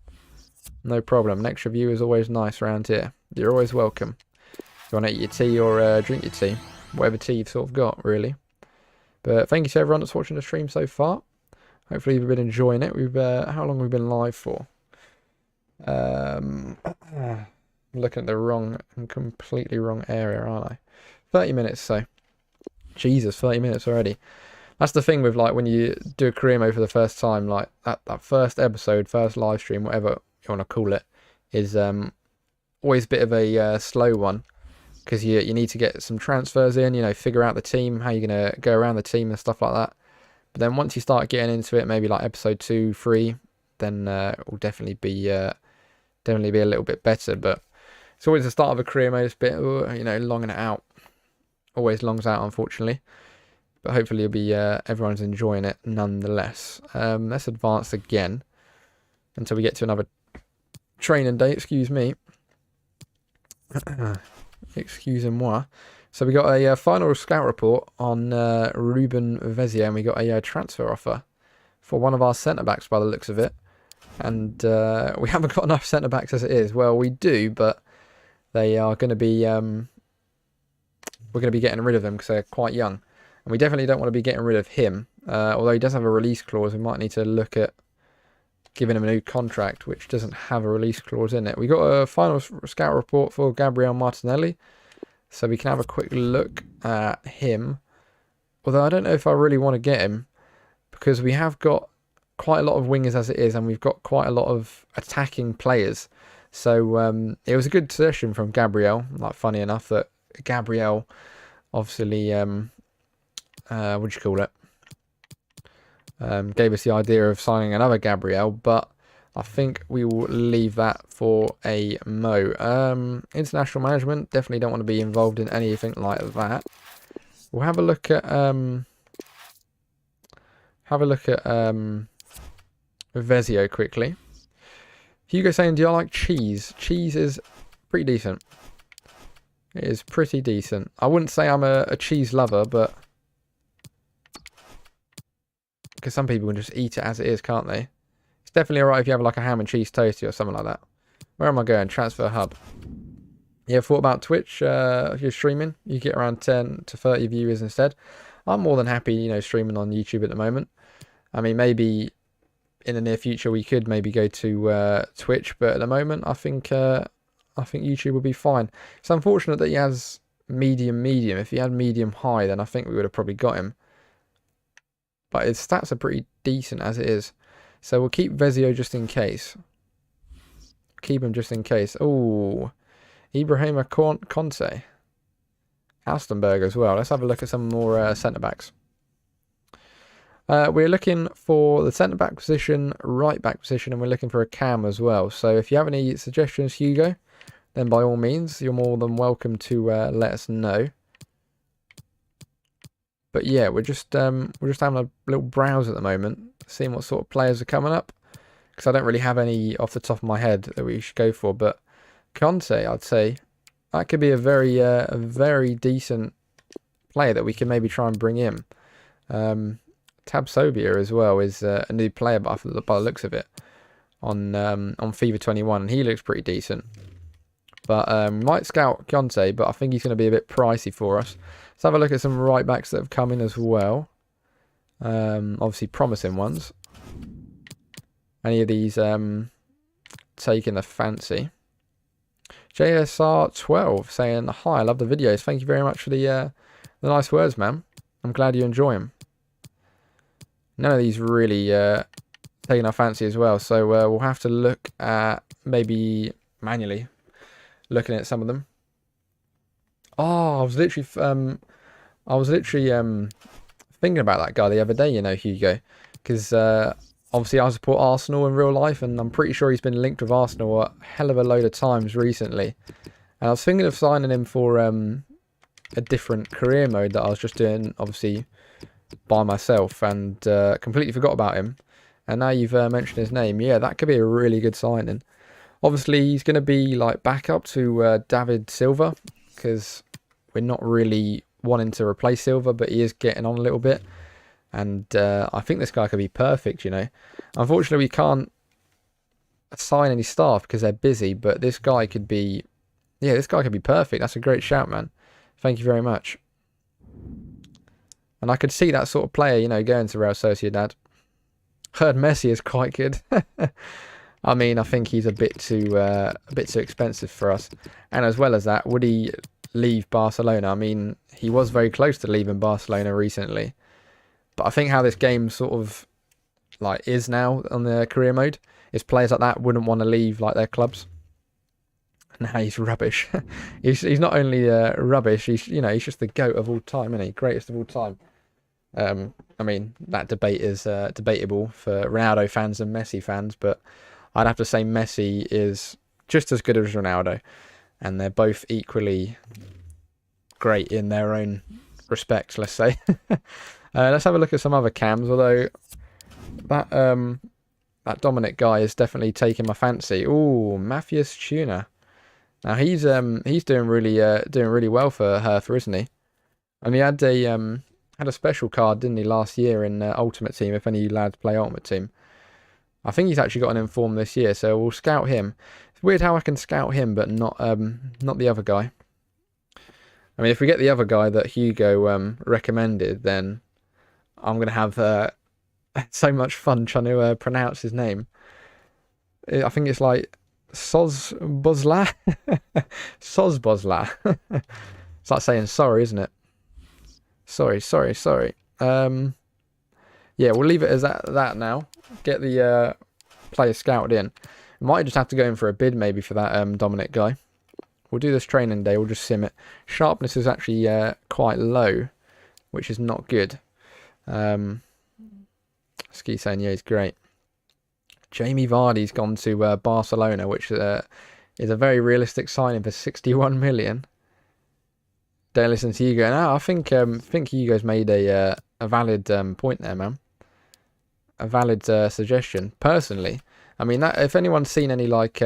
Speaker 1: No problem. An extra view is always nice around here. You're always welcome. If you want to eat your tea or drink your tea, whatever tea you've sort of got, really. But thank you to everyone that's watching the stream so far. Hopefully you've been enjoying it. We've how long have we been live for? I'm looking at the wrong and completely wrong area, aren't I? 30 minutes, so. Jesus, 30 minutes already. That's the thing with, like, when you do a career mode for the first time, like, that first episode, first live stream, whatever you want to call it, is always a bit of a slow one. Because you need to get some transfers in, you know, figure out the team, how you're going to go around the team and stuff like that. But then once you start getting into it, maybe like episode 2, 3, then it will definitely be a little bit better. But it's always the start of a career mode, it's a bit, you know, longing it out. Always longs out, unfortunately. But hopefully it'll be everyone's enjoying it nonetheless. Let's advance again until we get to another training day, excuse me. Excusez-moi. So we got a final scout report on Ruben Vezia, and we got a transfer offer for one of our centre-backs by the looks of it. And we haven't got enough centre-backs as it is. Well, we do, but they are going to be... we're going to be getting rid of them because they're quite young. And we definitely don't want to be getting rid of him. Although he does have a release clause, we might need to look at giving him a new contract, which doesn't have a release clause in it. We got a final scout report for Gabriel Martinelli, so we can have a quick look at him. Although I don't know if I really want to get him, because we have got quite a lot of wingers as it is, and we've got quite a lot of attacking players. So it was a good session from Gabriel. Like, funny enough that Gabriel obviously what do you call it? Gave us the idea of signing another Gabriel, but I think we will leave that for a Mo. International management, definitely don't want to be involved in anything like that. We'll have a look at Vezio quickly. Hugo saying, do you like cheese? Cheese is pretty decent. It is pretty decent. I wouldn't say I'm a cheese lover, but because some people can just eat it as it is, can't they? It's definitely alright if you have like a ham and cheese toasty or something like that. Where am I going? Transfer hub. Yeah, thought about Twitch. If you're streaming, you get around 10 to 30 viewers instead. I'm more than happy, you know, streaming on YouTube at the moment. I mean, maybe in the near future we could maybe go to Twitch, but at the moment I think YouTube will be fine. It's unfortunate that he has medium. If he had medium high, then I think we would have probably got him. But his stats are pretty decent as it is. So we'll keep Vezio just in case. Keep him just in case. Oh, Ibrahima Conte. Alstenberg as well. Let's have a look at some more centre-backs. We're looking for the centre-back position, right-back position, and we're looking for a cam as well. So if you have any suggestions, Hugo, then by all means, you're more than welcome to let us know. But yeah, we're just having a little browse at the moment, seeing what sort of players are coming up. Because I don't really have any off the top of my head that we should go for. But Conte, I'd say, that could be a very decent player that we can maybe try and bring in. Tabsobia as well is a new player, but by the looks of it, on FIFA 21, and he looks pretty decent. But might scout Conte, but I think he's going to be a bit pricey for us. Let's have a look at some right backs that have come in as well. Obviously promising ones. Any of these taking a fancy. JSR12 saying, hi, I love the videos. Thank you very much for the nice words, man. I'm glad you enjoy them. None of these really taking our fancy as well. So we'll have to look at maybe manually looking at some of them. Oh, I was literally thinking about that guy the other day, you know, Hugo, because obviously I support Arsenal in real life, and I'm pretty sure he's been linked with Arsenal a hell of a load of times recently. And I was thinking of signing him for a different career mode that I was just doing, obviously, by myself, and completely forgot about him. And now you've mentioned his name. Yeah, that could be a really good signing. Obviously, he's going to be like backup to David Silva, because we're not really wanting to replace Silva, but he is getting on a little bit. And I think this guy could be perfect, you know. Unfortunately, we can't assign any staff because they're busy, but this guy could be, yeah, this guy could be perfect. That's a great shout, man. Thank you very much. And I could see that sort of player, you know, going to Real Sociedad. Heard Messi is quite good. I mean, I think he's a bit too expensive for us. And as well as that, would he leave Barcelona? I mean, he was very close to leaving Barcelona recently. But I think how this game sort of like is now on the career mode is players like that wouldn't want to leave like their clubs. Now he's rubbish. he's not only rubbish. He's he's just the GOAT of all time, isn't he? Greatest of all time. I mean, that debate is debatable for Ronaldo fans and Messi fans, but I'd have to say Messi is just as good as Ronaldo, and they're both equally great in their own respects, let's say. Let's have a look at some other cams, although that Dominic guy is definitely taking my fancy. Ooh, Matthias Tuna. Now he's doing really well for Hertha, isn't he? And he had a special card, didn't he, last year in Ultimate Team, if any lads play Ultimate Team. I think he's actually got an inform this year, so we'll scout him. It's weird how I can scout him, but not the other guy. I mean, if we get the other guy that Hugo recommended, then I'm going to have so much fun trying to pronounce his name. I think it's like Sozbozla. Sozbozla. It's like saying sorry, isn't it? Sorry. Yeah, we'll leave it as that now. Get the player scouted in. Might just have to go in for a bid maybe for that Dominic guy. We'll do this training day. We'll just sim it. Sharpness is actually quite low, which is not good. Ski saying, yeah, he's great. Jamie Vardy's gone to Barcelona, which is a very realistic signing for 61 million. Don't listen to Hugo. No, I think Hugo's made a valid point there, man. A valid suggestion. Personally, I mean, that if anyone's seen any like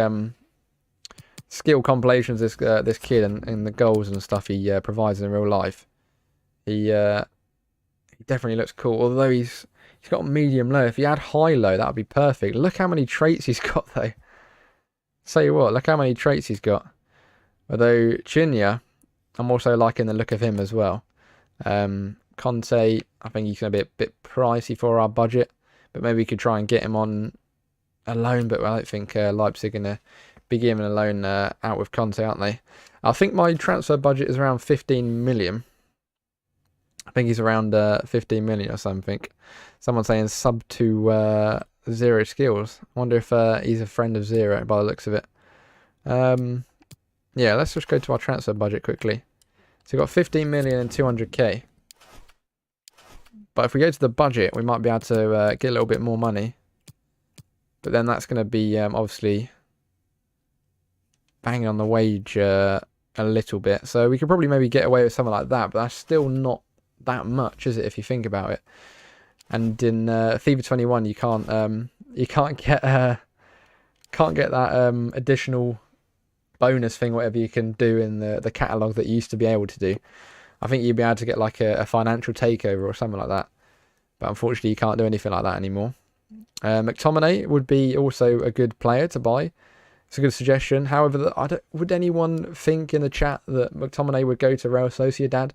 Speaker 1: skill compilations, this kid and the goals and stuff he provides in real life, he definitely looks cool. Although he's got medium low. If he had high low, that would be perfect. Look how many traits he's got though. Tell you what, look how many traits he's got. Although Chinya, I'm also liking the look of him as well. Conte, I think he's going to be a bit pricey for our budget, but maybe we could try and get him on a loan. But I don't think Leipzig are going to be giving a loan out with Conte, aren't they? I think my transfer budget is around 15 million. I think he's around 15 million or something. Someone's saying sub to Zero Skills. I wonder if he's a friend of Zero by the looks of it. Yeah, let's just go to our transfer budget quickly. So we've got 15 million and 200k. But if we go to the budget, we might be able to get a little bit more money. But then that's going to be obviously banging on the wage a little bit. So we could probably maybe get away with something like that. But that's still not that much, is it, if you think about it? And in FIFA 21, you can't get that additional bonus thing, whatever you can do in the catalogue that you used to be able to do. I think you'd be able to get like a financial takeover or something like that. But unfortunately, you can't do anything like that anymore. McTominay would be also a good player to buy. It's a good suggestion. However, would anyone think in the chat that McTominay would go to Real Sociedad?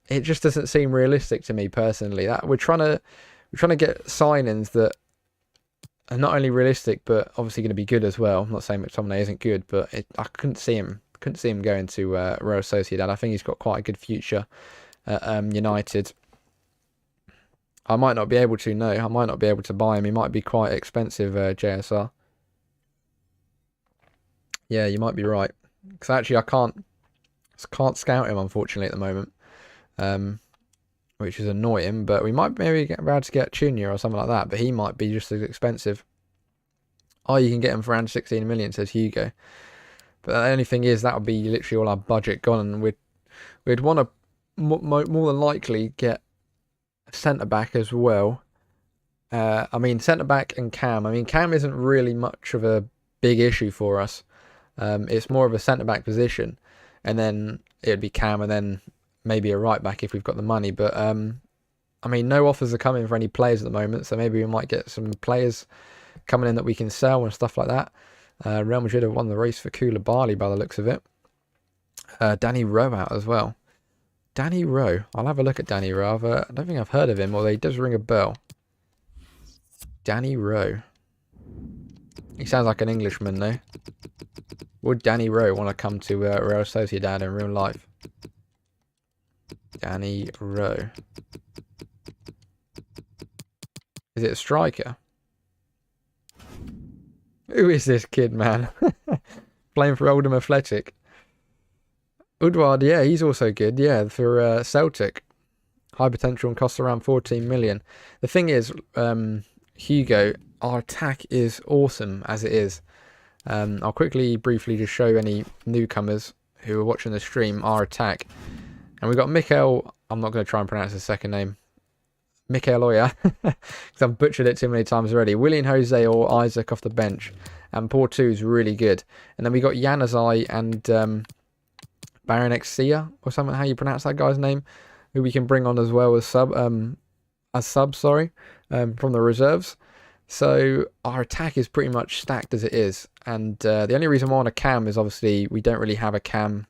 Speaker 1: It just doesn't seem realistic to me personally. That we're trying to get signings that are not only realistic but obviously going to be good as well. I'm not saying McTominay isn't good, but I couldn't see him going to Real Sociedad. I think he's got quite a good future at United. I might not be able to. No, I might not be able to buy him. He might be quite expensive, JSR. Yeah, you might be right. Because actually, I can't scout him unfortunately at the moment. Which is annoying, but we might maybe get around to get Junior or something like that, but he might be just as expensive. Oh, you can get him for around 16 million, says Hugo. But the only thing is, that would be literally all our budget gone, and we'd want to more than likely get a centre-back as well. I mean, centre-back and Cam. I mean, Cam isn't really much of a big issue for us. It's more of a centre-back position. And then it'd be Cam and then maybe a right-back if we've got the money. But, I mean, no offers are coming for any players at the moment. So maybe we might get some players coming in that we can sell and stuff like that. Real Madrid have won the race for Koulibaly by the looks of it. Danny Rowe out as well. Danny Rowe. I'll have a look at Danny Rowe. I don't think I've heard of him, although he does ring a bell. Danny Rowe. He sounds like an Englishman, though. Would Danny Rowe want to come to Real Sociedad in real life? Danny Rowe. Is it a striker? Who is this kid, man? Playing for Oldham Athletic. Udward, yeah, he's also good. Yeah, for Celtic. High potential and costs around 14 million. The thing is, Hugo, our attack is awesome as it is. I'll briefly just show any newcomers who are watching the stream our attack. And we've got Mikel, I'm not going to try and pronounce his second name. Mikel Oya, because I've butchered it too many times already. William Jose or Isaac off the bench. And Porto is really good. And then we got Januzaj and Baron Exia, or something, how you pronounce that guy's name, who we can bring on as well as from the reserves. So our attack is pretty much stacked as it is. And the only reason why I want a cam is obviously we don't really have a cam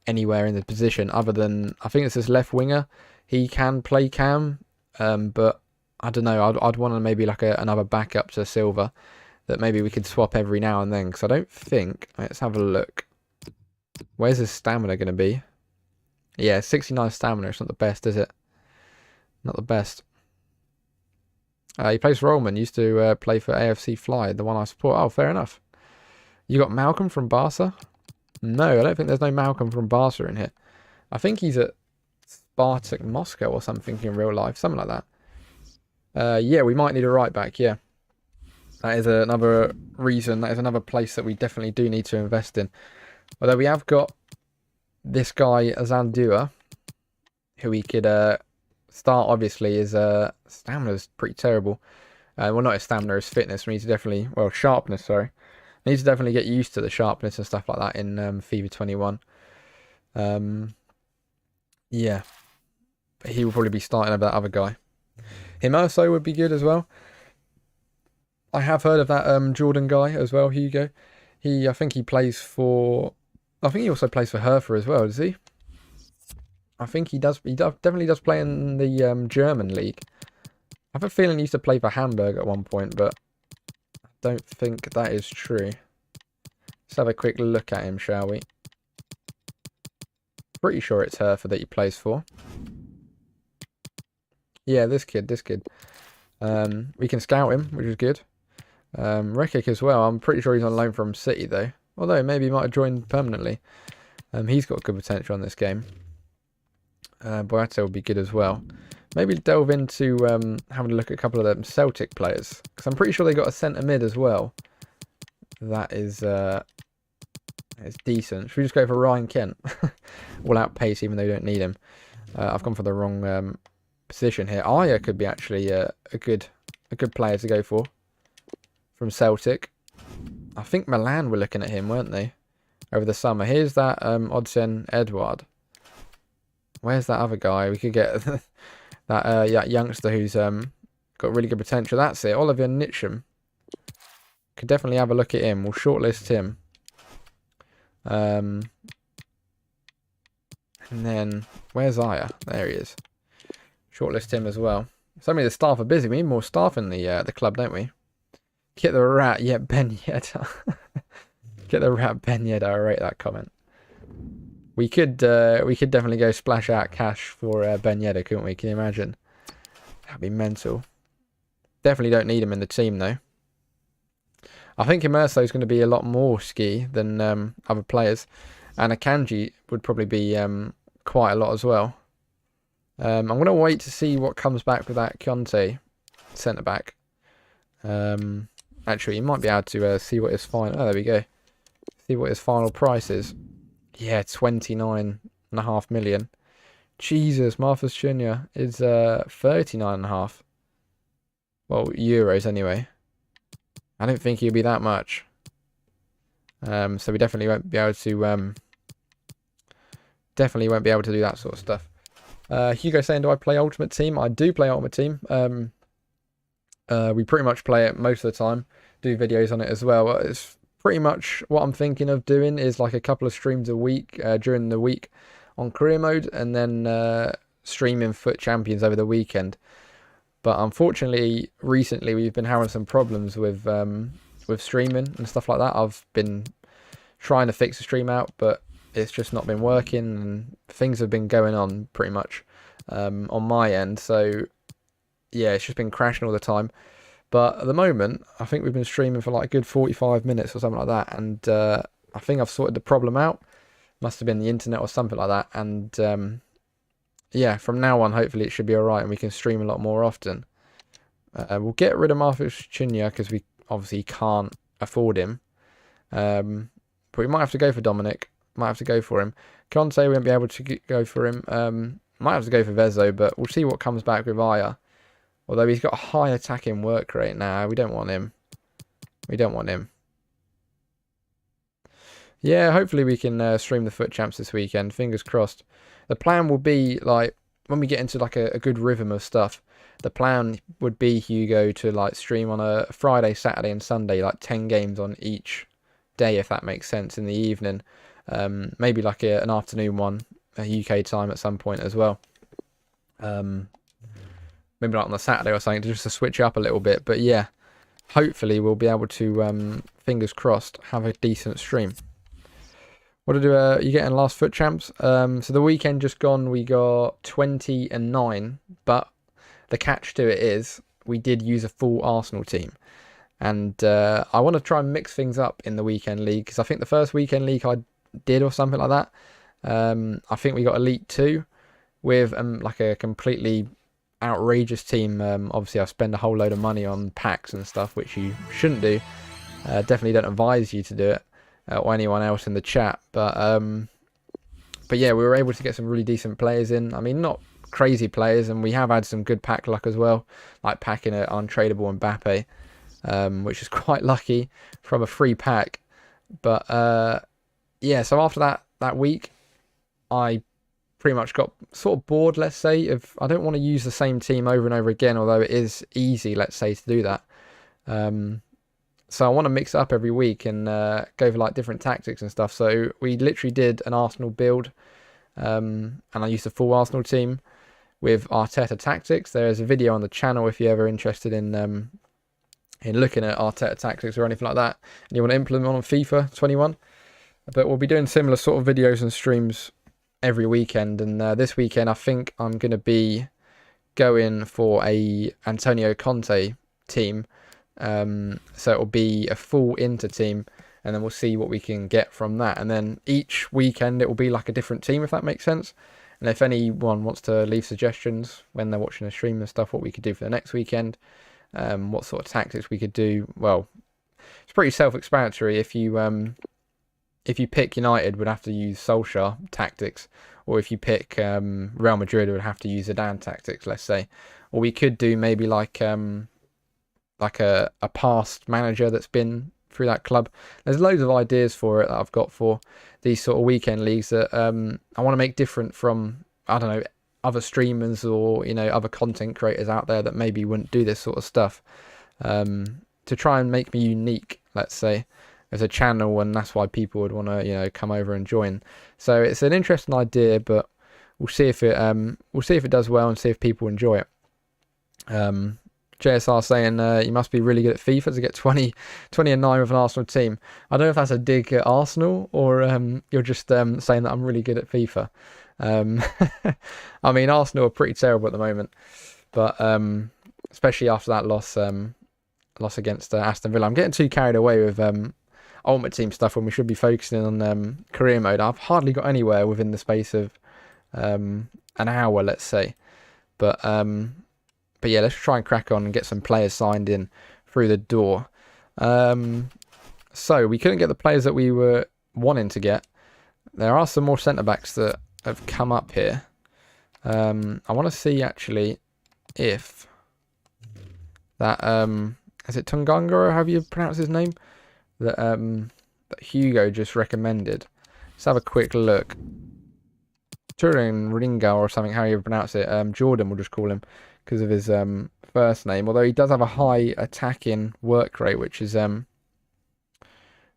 Speaker 1: anywhere in the position other than, I think it's this left winger. He can play cam, but I don't know. I'd want to maybe like another backup to Silva that maybe we could swap every now and then. Because I don't think, let's have a look. Where's his stamina going to be? Yeah, 69 stamina. It's not the best, is it? Not the best. He plays for Rollman. Used to play for AFC Fly, the one I support. Oh, fair enough. You got Malcolm from Barca? No, I don't think there's no Malcolm from Barca in here. I think he's at Spartak Moscow or something in real life. Something like that. Yeah, we might need a right back, yeah. That is another reason. That is another place that we definitely do need to invest in. Although we have got this guy, Azandua, who we could start, obviously. His stamina is pretty terrible. Well, not his stamina, his fitness. We need to definitely, well, sharpness, sorry. We need to definitely get used to the sharpness and stuff like that in FIFA 21. Yeah. But he will probably be starting over that other guy. Himerso would be good as well. I have heard of that Jordan guy as well, Hugo. I think he plays for, I think he also plays for Hertha as well, does he? I think he does. He definitely does play in the German league. I have a feeling he used to play for Hamburg at one point, but I don't think that is true. Let's have a quick look at him, shall we? Pretty sure it's Hertha that he plays for. Yeah, this kid. We can scout him, which is good. Rekic as well. I'm pretty sure he's on loan from City, though. Although, maybe he might have joined permanently. He's got good potential on this game. Boate will be good as well. Maybe delve into having a look at a couple of them Celtic players. Because I'm pretty sure they got a centre mid as well. That is decent. Should we just go for Ryan Kent? All out pace, even though you don't need him. I've gone for the wrong position here. Aya could be actually a good player to go for. From Celtic. I think Milan were looking at him, weren't they? Over the summer. Here's that Odsonne Edouard. Where's that other guy? We could get that youngster who's got really good potential. That's it. Oliver Nitschem. Could definitely have a look at him. We'll shortlist him. And then, where's Aya? There he is. Shortlist him as well. So many of the staff are busy. We need more staff in the club, don't we? Get the rat, yeah, Ben Yedder. Get the rat, Ben Yedder. I rate that comment. We could definitely go splash out cash for Ben Yedder, couldn't we? Can you imagine? That'd be mental. Definitely don't need him in the team though. I think Imerso is going to be a lot more ski than other players, and Akanji would probably be quite a lot as well. I'm going to wait to see what comes back with that Conte centre back. Actually, you might be able to see what his final. Oh, there we go. See what his final price is. Yeah, 29 39.5 million. Jesus, Marcus Junior is 39.5. Well, euros anyway. I don't think he'll be that much. So we definitely won't be able to do that sort of stuff. Hugo saying, do I play Ultimate Team? I do play Ultimate Team. We pretty much play it most of the time. Do videos on it as well. It's pretty much what I'm thinking of doing is like a couple of streams a week during the week on career mode, and then streaming FUT Champions over the weekend. But unfortunately, recently we've been having some problems with streaming and stuff like that. I've been trying to fix the stream out, but it's just not been working, and things have been going on pretty much on my end. So yeah, it's just been crashing all the time. But at the moment, I think we've been streaming for like a good 45 minutes or something like that, and I think I've sorted the problem out. Must have been the internet or something like that, and yeah, from now on, hopefully it should be alright and we can stream a lot more often. We'll get rid of Marcus Chinya because we obviously can't afford him. But we might have to go for Dominic. Might have to go for him. Conte, we won't be able to go for him. Might have to go for Vezzo, but we'll see what comes back with Aya. Although he's got a high attacking work rate now. We don't want him. We don't want him. Yeah, hopefully we can stream the FUT Champs this weekend. Fingers crossed. The plan will be, like, when we get into like a good rhythm of stuff, the plan would be, Hugo, to like stream on a Friday, Saturday and Sunday, like 10 games on each day, if that makes sense, in the evening. Maybe like an afternoon one, a UK time at some point as well. Maybe like on the Saturday or something, just to switch up a little bit. But yeah, hopefully we'll be able to, fingers crossed, have a decent stream. What did you get in last FUT Champs? So the weekend just gone, we got 20-9, but the catch to it is we did use a full Arsenal team. And I want to try and mix things up in the weekend league, because I think the first weekend league I did or something like that, I think we got Elite 2 with like a completely outrageous team. Obviously I spend a whole load of money on packs and stuff, which you shouldn't do. Definitely don't advise you to do it. Or anyone else in the chat, but yeah, we were able to get some really decent players in. I mean, not crazy players, and we have had some good pack luck as well, like packing an untradeable Mbappe, which is quite lucky from a free pack. But yeah, so after that week, I pretty much got sort of bored, let's say. If I don't want to use the same team over and over again, although it is easy, let's say, to do that. So I want to mix it up every week and go for like different tactics and stuff. So we literally did an Arsenal build, and I used a full Arsenal team with Arteta Tactics. There's a video on the channel if you're ever interested in looking at Arteta Tactics or anything like that, and you want to implement on FIFA 21. But we'll be doing similar sort of videos and streams every weekend. And this weekend, I think I'm going to be going for a Antonio Conte team. So it'll be a full Inter team, and then we'll see what we can get from that. And then each weekend it will be like a different team, if that makes sense. And if anyone wants to leave suggestions when they're watching a stream and stuff, what we could do for the next weekend, what sort of tactics we could do, well, it's pretty self-explanatory. If you pick United, we'd have to use Solskjaer tactics, or if you pick Real Madrid, we'd have to use Zidane tactics, let's say. Or we could do maybe like a past manager that's been through that club. There's loads of ideas for it that I've got for these sort of weekend leagues that I want to make different from, I don't know, other streamers or, you know, other content creators out there that maybe wouldn't do this sort of stuff, to try and make me unique, let's say, as a channel, and that's why people would want to, you know, come over and join. So it's an interesting idea, but we'll see if it does well and see if people enjoy it. JSR saying you must be really good at FIFA to get 20-9 with an Arsenal team. I don't know if that's a dig at Arsenal or you're just saying that I'm really good at FIFA. I mean, Arsenal are pretty terrible at the moment, but especially after that loss against Aston Villa. I'm getting too carried away with Ultimate Team stuff when we should be focusing on career mode. I've hardly got anywhere within the space of an hour, let's say. But yeah, let's try and crack on and get some players signed in through the door. So we couldn't get the players that we were wanting to get. There are some more centre-backs that have come up here. I want to see actually if that is it Tunganga or how you pronounce his name? That that Hugo just recommended. Let's have a quick look. Turin Ringa or something, how you pronounce it. Jordan, we'll just call him because of his first name. Although he does have a high attacking work rate, which is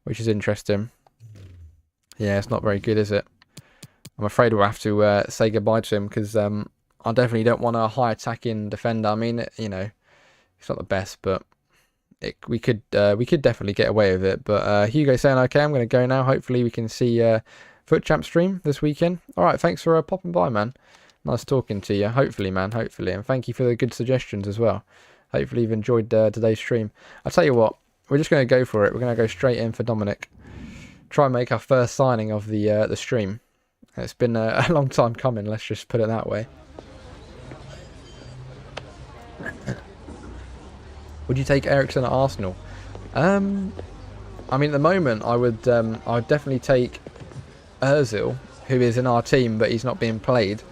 Speaker 1: interesting. Yeah, it's not very good, is it? I'm afraid we'll have to say goodbye to him because I definitely don't want a high attacking defender. I mean, you know, it's not the best, but we could definitely get away with it. But Hugo saying, okay, I'm going to go now. Hopefully we can see Foot Champ stream this weekend. All right, thanks for popping by, man. Nice talking to you. Hopefully, man, hopefully. And thank you for the good suggestions as well. Hopefully you've enjoyed today's stream. I'll tell you what, we're just going to go for it. We're going to go straight in for Dominic. Try and make our first signing of the stream. It's been a long time coming, let's just put it that way. Would you take Eriksen at Arsenal? I mean, at the moment, I would definitely take Ozil, who is in our team, but he's not being played,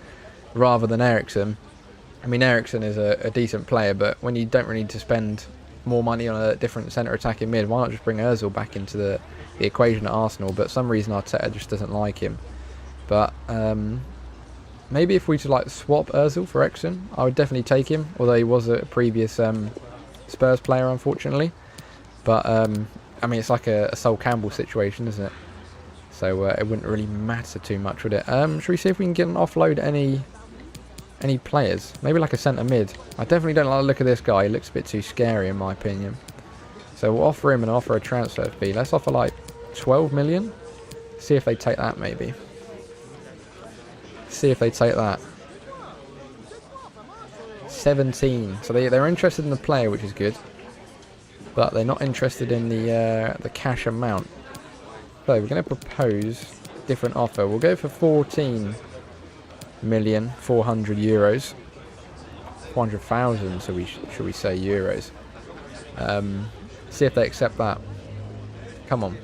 Speaker 1: rather than Eriksen. I mean, Eriksen is a decent player, but when you don't really need to spend more money on a different centre attacking mid, why not just bring Ozil back into the equation at Arsenal? But for some reason, Arteta just doesn't like him. But maybe if we like swap Ozil for Eriksen, I would definitely take him, although he was a previous Spurs player, unfortunately. But I mean, it's like a Sol Campbell situation, isn't it? So it wouldn't really matter too much, would it? Should we see if we can get an offload any players? Maybe like a centre mid. I definitely don't like the look of this guy. He looks a bit too scary in my opinion. So we'll offer him and offer a transfer fee. Let's offer like 12 million. See if they take that maybe. See if they take that. 17. So they're interested in the player, which is good. But they're not interested in the cash amount. So we're going to propose a different offer. We'll go for 14,400,000 euros. 400,000, so should we say euros? See if they accept that. Come on.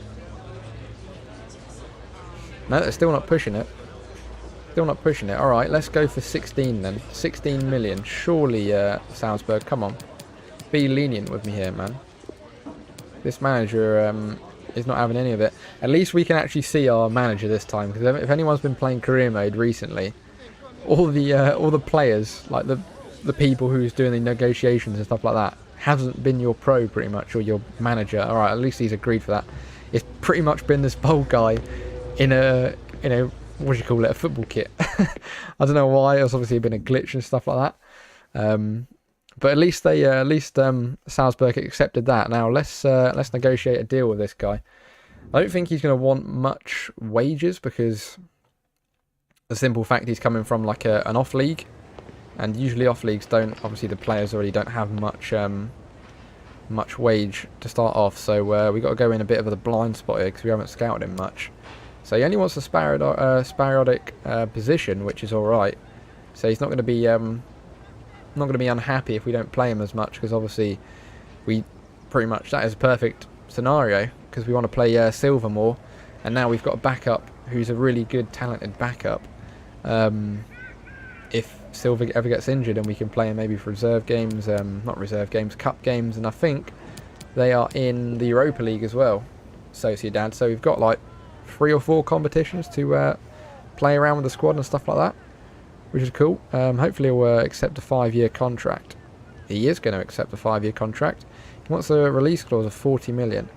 Speaker 1: No, they're still not pushing it. Still not pushing it. Alright, let's go for 16 then. 16 million. Surely, Salzburg, come on. Be lenient with me here, man. This manager is not having any of it. At least we can actually see our manager this time. Because if anyone's been playing career mode recently, all the players, like the people who's doing the negotiations and stuff like that, hasn't been your pro pretty much, or your manager. Alright, at least he's agreed for that. It's pretty much been this bold guy in a what do you call it, a football kit. I don't know why. It's obviously been a glitch and stuff like that. But at least Salzburg accepted that. Now let's negotiate a deal with this guy. I don't think he's going to want much wages because the simple fact he's coming from like an off league, and usually off leagues don't. Obviously the players already don't have much wage to start off. So we got to go in a bit of a blind spot here because we haven't scouted him much. So he only wants a sporadic position, which is all right. So he's not going to be unhappy if we don't play him as much, because obviously we pretty much, that is a perfect scenario because we want to play Silva more, and now we've got a backup who's a really good, talented backup. If Silva ever gets injured, and we can play him maybe for reserve games, not reserve games, cup games, and I think they are in the Europa League as well, Sociedad. So we've got like 3 or 4 competitions to play around with the squad and stuff like that, which is cool. Hopefully he'll accept a 5-year contract. He is going to accept a 5-year contract. He wants a release clause of 40 million.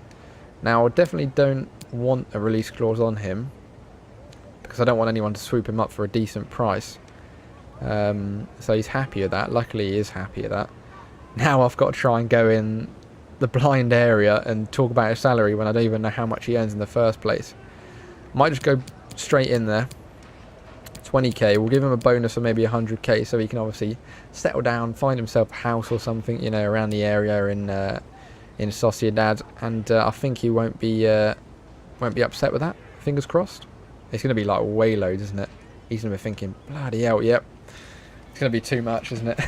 Speaker 1: Now I definitely don't want a release clause on him because I don't want anyone to swoop him up for a decent price. So he's happy with that. Luckily he is happy with that. Now I've got to try and go in the blind area and talk about his salary when I don't even know how much he earns in the first place. Might just go straight in there. 20k. We'll give him a bonus of maybe 100k so he can obviously settle down, find himself a house or something, you know, around the area in Sociedad, and I think he won't be upset with that. Fingers crossed. It's going to be like way loads, isn't it? He's going to be thinking, bloody hell, yep. It's going to be too much, isn't it?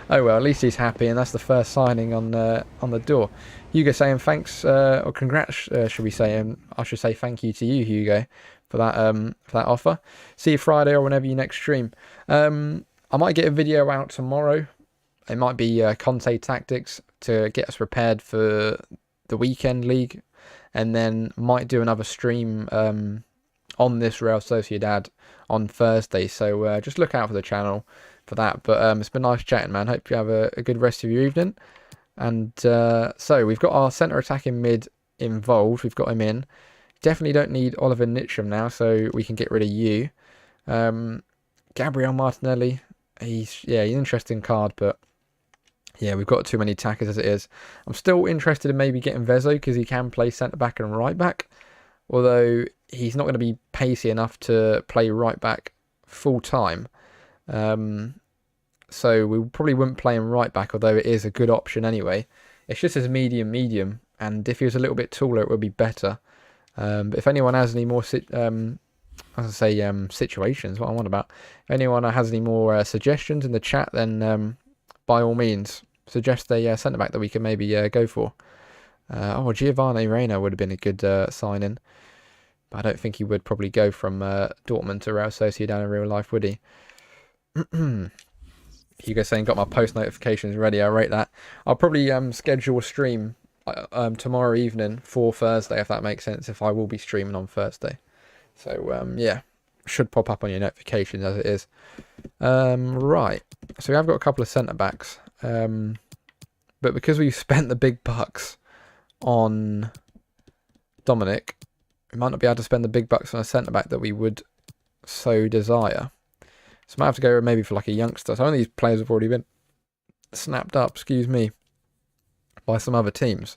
Speaker 1: Oh well, at least he's happy, and that's the first signing on the door. Hugo saying thanks, or congrats, should we say? I should say thank you to you, Hugo, for that offer. See you Friday or whenever you next stream. I might get a video out tomorrow. It might be Conte Tactics to get us prepared for the weekend league, and then might do another stream on this Real Sociedad on Thursday. So just look out for the channel for that. But it's been nice chatting, man. Hope you have a good rest of your evening. And so we've got our centre attacking mid involved. We've got him in. Definitely don't need Oliver Nitcham now, so we can get rid of you. Gabriel Martinelli. He's an interesting card, but yeah, we've got too many attackers as it is. I'm still interested in maybe getting Vezo because he can play centre back and right back, although he's not going to be pacey enough to play right back full time. So we probably wouldn't play him right back, although it is a good option anyway. It's just his medium, and if he was a little bit taller, it would be better. But if anyone has any more situations, what I want about. If anyone has any more suggestions in the chat, then by all means, suggest a centre back that we can maybe go for. Giovanni Reina would have been a good sign-in, but I don't think he would probably go from Dortmund to Real Sociedad in real life, would he? Hugo saying got my post notifications ready. I rate that. I'll probably schedule a stream tomorrow evening for Thursday, if that makes sense, if I will be streaming on Thursday. So yeah, should pop up on your notifications as it is. Right, so we have got a couple of centre backs, but because we've spent the big bucks on Dominic, we might not be able to spend the big bucks on a centre back that we would so desire. So I might have to go maybe for like a youngster. Some of these players have already been snapped up, excuse me, by some other teams,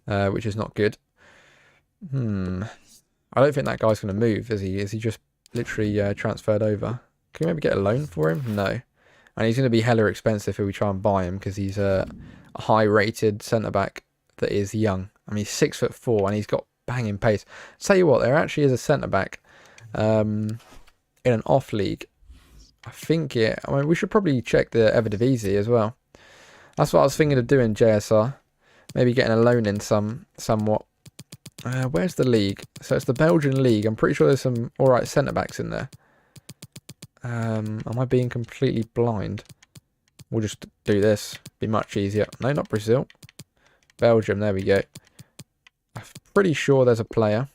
Speaker 1: which is not good. I don't think that guy's going to move, is he? Is he just literally transferred over? Can we maybe get a loan for him? No. And he's going to be hella expensive if we try and buy him, because he's a high-rated centre-back that is young. I mean, he's 6'4", and he's got banging pace. Tell you what, there actually is a centre-back in an off-league. I think we should probably check the Eredivisie as well. That's what I was thinking of doing, JSR. Maybe getting a loan in somewhat. Where's the league? So it's the Belgian league. I'm pretty sure there's some alright centre-backs in there. Am I being completely blind? We'll just do this. Be much easier. No, not Brazil. Belgium, there we go. I'm pretty sure there's a player.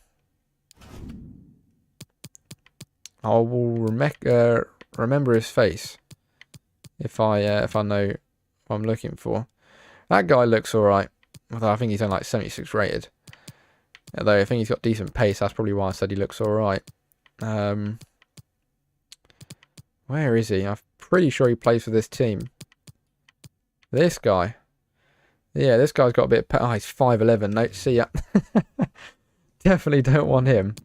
Speaker 1: I will remember his face if I know what I'm looking for. That guy looks alright, although I think he's only like 76 rated. Although I think he's got decent pace, that's probably why I said he looks alright. Where is he? I'm pretty sure he plays for this team. This guy. Yeah, this guy's got a bit... Oh, he's 5'11". No, see ya. Definitely don't want him.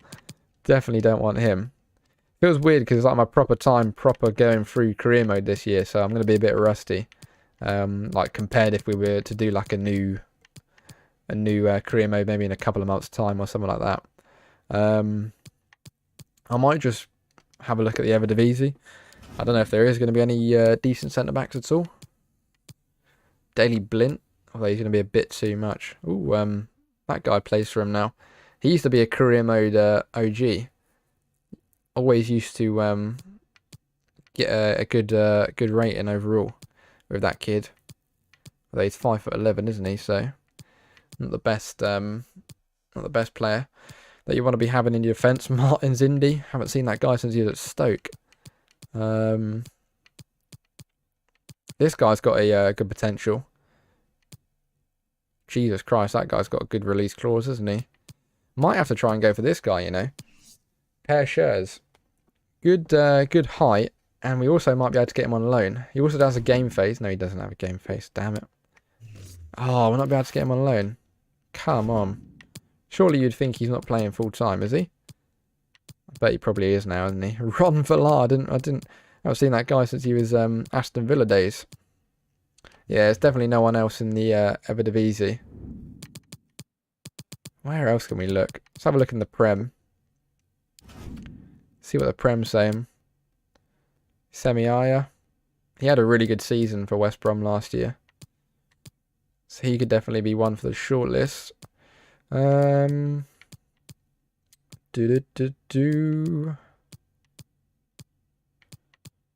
Speaker 1: Definitely don't want him. Feels weird because it's like my proper going through career mode this year, so I'm going to be a bit rusty. Like compared if we were to do like a new career mode maybe in a couple of months' time or something like that. I might just have a look at the Eredivisie. I don't know if there is going to be any decent centre-backs at all. Daley Blind, although he's going to be a bit too much. Ooh, that guy plays for him now. He used to be a career mode OG. Always used to get a good rating overall with that kid. Although he's 5'11", isn't he? So not the best player that you want to be having in your defence. Martin Zindi, haven't seen that guy since he was at Stoke. This guy's got a good potential. Jesus Christ, that guy's got a good release clause, hasn't he? Might have to try and go for this guy, you know. Per Schurz. Good height, and we also might be able to get him on loan. He also has a game face. No, he doesn't have a game face. Damn it. Oh, we're not be able to get him on loan. Come on. Surely you'd think he's not playing full time, is he? I bet he probably is now, isn't he? Ron Villar. I've seen that guy since he was Aston Villa days. Yeah, there's definitely no one else in the Eredivisie. Where else can we look? Let's have a look in the Prem. See what the Prem's saying. Semi-Aya. He had a really good season for West Brom last year. So he could definitely be one for the shortlist.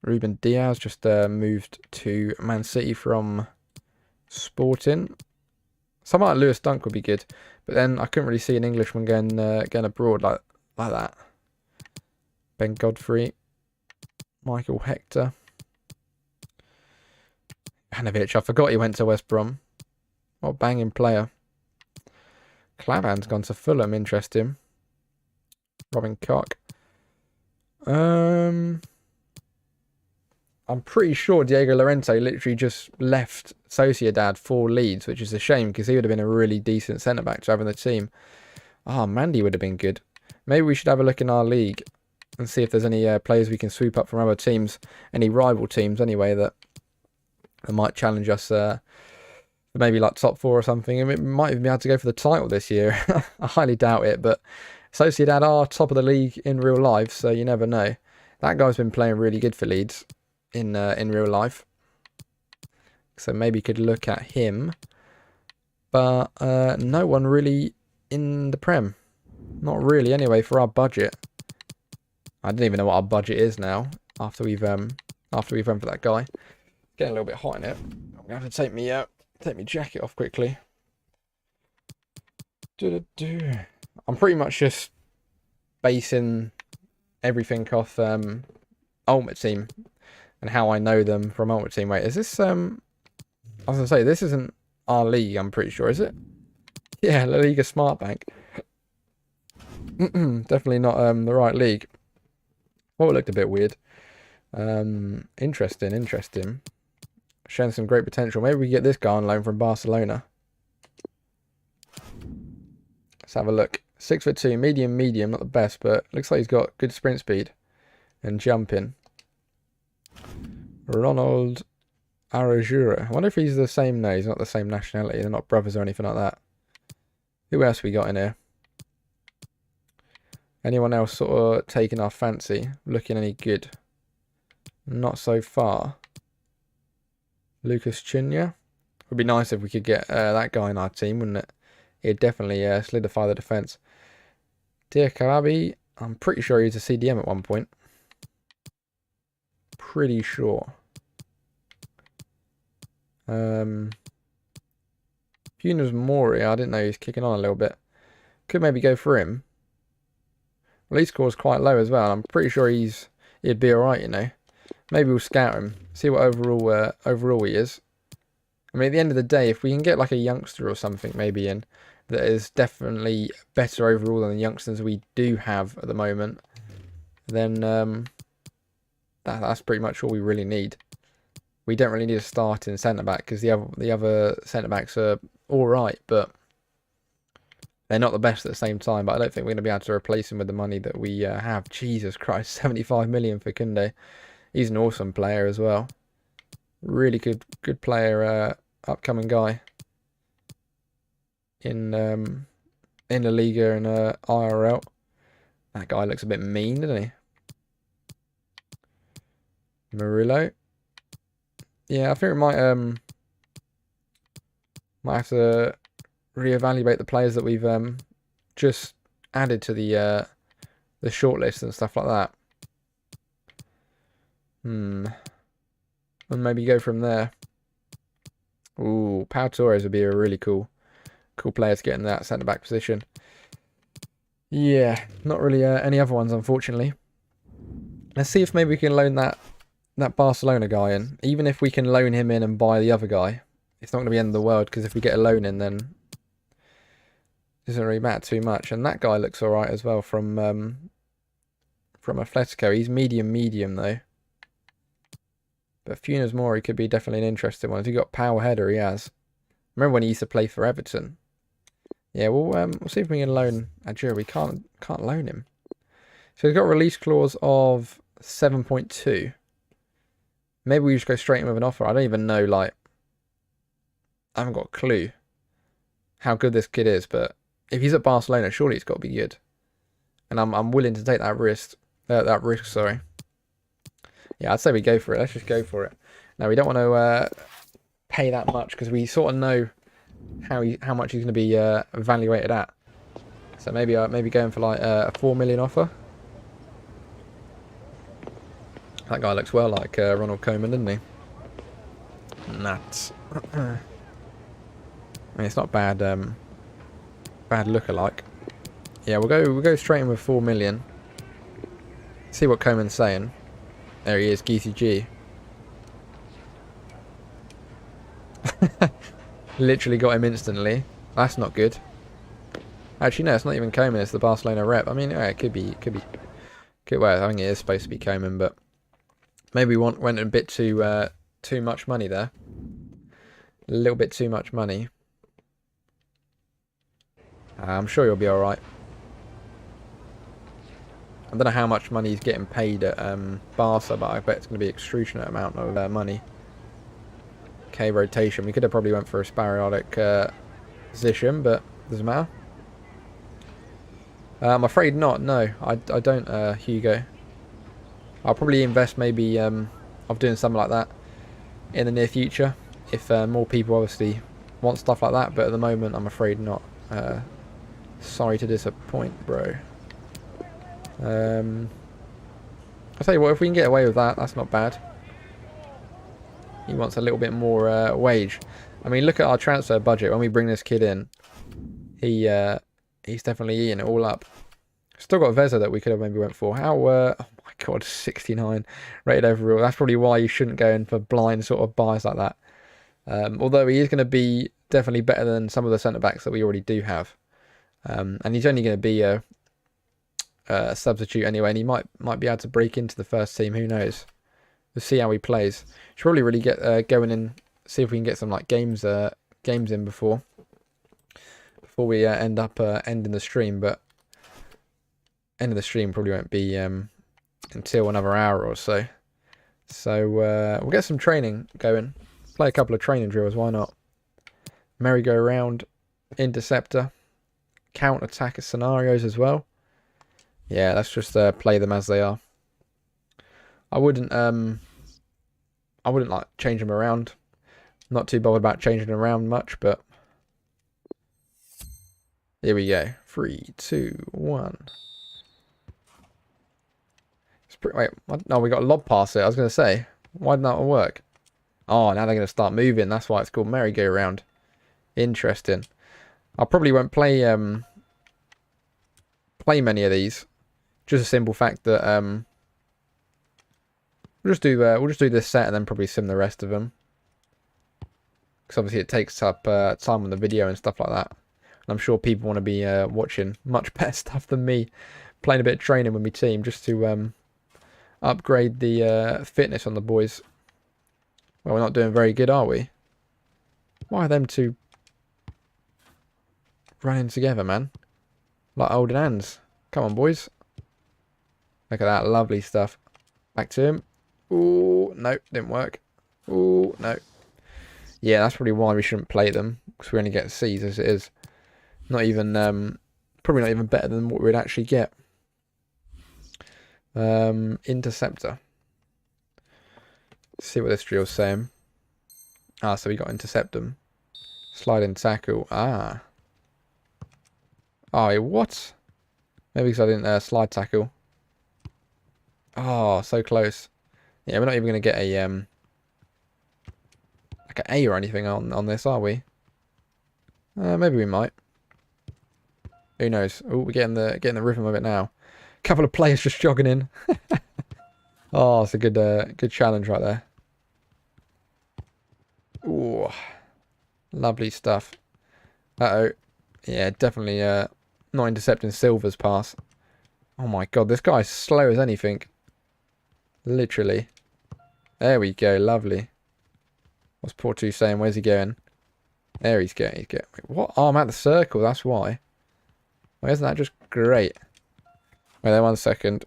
Speaker 1: Ruben Diaz just moved to Man City from Sporting. Someone like Lewis Dunk would be good, but then I couldn't really see an Englishman going abroad like that. Ben Godfrey, Michael Hector, Hanovic. I forgot he went to West Brom. What a banging player. Clavan's gone to Fulham. Interesting. Robin Koch. I'm pretty sure Diego Llorente literally just left Sociedad for Leeds, which is a shame because he would have been a really decent centre-back to have in the team. Mandy would have been good. Maybe we should have a look in our league and see if there's any players we can swoop up from other teams, any rival teams anyway, that might challenge us maybe like top 4 or something. And we might even be able to go for the title this year. I highly doubt it, but Sociedad are top of the league in real life, so you never know. That guy's been playing really good for Leeds in real life, so maybe could look at him. But no one really in the Prem, not really. Anyway, for our budget, I don't even know what our budget is now. After we've went for that guy, getting a little bit hot in it. I'm gonna have to take me jacket off quickly. I'm pretty much just basing everything off Ultimate Team and how I know them from Ultimate Team. Wait, is this I was gonna say this isn't our league, I'm pretty sure, is it? Yeah, La Liga Smart Bank. Definitely not the right league. Oh, it looked a bit weird. Interesting. Showing some great potential. Maybe we get this guy on loan from Barcelona. Let's have a look. 6'2", medium, not the best, but looks like he's got good sprint speed and jumping. Ronald Arajura. I wonder if he's the same. No, he's not the same nationality. They're not brothers or anything like that. Who else we got in here? Anyone else sort of taking our fancy? Looking any good? Not so far. Lucas Chinya. Would be nice if we could get that guy in our team, wouldn't it? He'd definitely solidify the defence. Dear Karabi, I'm pretty sure he was a CDM at one point. Pretty sure. Funes Mori, I didn't know he was kicking on a little bit. Could maybe go for him. Release score is quite low as well. I'm pretty sure he'd be alright, you know. Maybe we'll scout him, see what overall he is. I mean, at the end of the day, if we can get like a youngster or something maybe in that is definitely better overall than the youngsters we do have at the moment, then that's pretty much all we really need. We don't really need a starting centre-back because the other centre-backs are alright, but they're not the best at the same time. But I don't think we're going to be able to replace him with the money that we have. Jesus Christ, 75 million for Koundé. He's an awesome player as well. Really good player, upcoming guy in La Liga and IRL. That guy looks a bit mean, doesn't he? Murillo. Yeah, I think we might have to reevaluate the players that we've just added to the shortlist and stuff like that. And maybe go from there. Ooh, Pau Torres would be a really cool player to get in that centre-back position. Yeah, not really any other ones, unfortunately. Let's see if maybe we can loan that Barcelona guy in. Even if we can loan him in and buy the other guy, it's not going to be the end of the world, because if we get a loan in, then it doesn't really matter too much. And that guy looks alright as well from Atletico. He's medium though. But Funes Mori could be definitely an interesting one. If you've got power header, he has. Remember when he used to play for Everton? Yeah, we'll see if we can loan Adjura. We can't loan him. So he's got a release clause of 7.2. Maybe we just go straight in with an offer. I don't even know, like, I haven't got a clue how good this kid is, but if he's at Barcelona, surely he's got to be good. And I'm willing to take that risk. Sorry. Yeah, I'd say we go for it. Let's just go for it. Now, we don't want to pay that much because we sort of know how much he's going to be evaluated at. So maybe going for like a 4 million offer. That guy looks well like Ronald Koeman, doesn't he? Nuts. I mean, it's not bad. Bad lookalike. Yeah, we'll go straight in with 4 million. See what Koeman's saying. There he is, GCG. Literally got him instantly. That's not good. Actually, no, it's not even Koeman. It's the Barcelona rep. I mean, yeah, it could be. Well, I think it is supposed to be Koeman, but maybe we went a bit too much money there. A little bit too much money. I'm sure you'll be all right. I don't know how much money he's getting paid at Barca, but I bet it's going to be an extortionate amount of money. Okay, rotation. We could have probably went for a sporadic position, but doesn't matter. I'm afraid not. No, I don't, Hugo. I'll probably invest maybe of doing something like that in the near future if more people obviously want stuff like that. But at the moment, I'm afraid not. Sorry to disappoint, bro. I'll tell you what, if we can get away with that, that's not bad. He wants a little bit more wage. I mean, look at our transfer budget. When we bring this kid in, he's definitely eating it all up. Still got Veza that we could have maybe went for. How, oh my god, 69 rated overall. That's probably why you shouldn't go in for blind sort of buys like that. Although he is going to be definitely better than some of the centre-backs that we already do have. And he's only going to be a substitute anyway, and he might be able to break into the first team. Who knows? We'll see how he plays. Should probably really get going in, see if we can get some like games in before we end up ending the stream. But end of the stream probably won't be until another hour or so. So we'll get some training going. Play a couple of training drills. Why not? Merry-go-round, interceptor, counter-attack scenarios as well. Yeah, let's just play them as they are. I wouldn't like change them around. Not too bothered about changing them around much, but here we go. 3, 2, 1. Wait, no, we got a lob pass it. I was going to say, why didn't that work? Oh, now they're going to start moving. That's why it's called merry-go-round. Interesting. I probably won't play many of these. Just a simple fact that we'll just do this set and then probably sim the rest of them. Because obviously it takes up time on the video and stuff like that. And I'm sure people want to be watching much better stuff than me playing a bit of training with my team just to upgrade the fitness on the boys. Well, we're not doing very good, are we? Why are them two running together, man? Like holding hands. Come on, boys. Look at that, lovely stuff. Back to him. Ooh, no, didn't work. Ooh, no. Yeah, that's probably why we shouldn't play them, because we only get C's as it is. Not even, probably not even better than what we'd actually get. Interceptor. Let's see what this drill's saying. Ah, so we got intercept them. Slide and tackle. Ah. Oh, what? Maybe because I didn't slide tackle. Oh, so close. Yeah, we're not even going to get a like an A or anything on this, are we? Maybe we might. Who knows? Oh, we're getting the rhythm of it now. Couple of players just jogging in. Oh, it's a good challenge right there. Ooh, lovely stuff. Uh-oh. Yeah, definitely not intercepting Silva's pass. Oh my god, this guy's slow as anything. Literally. There we go, lovely. What's Porto saying? Where's he going? There he's going. Wait, what? Oh, I'm at the circle, that's why. Well, isn't that just great? Wait there 1 second.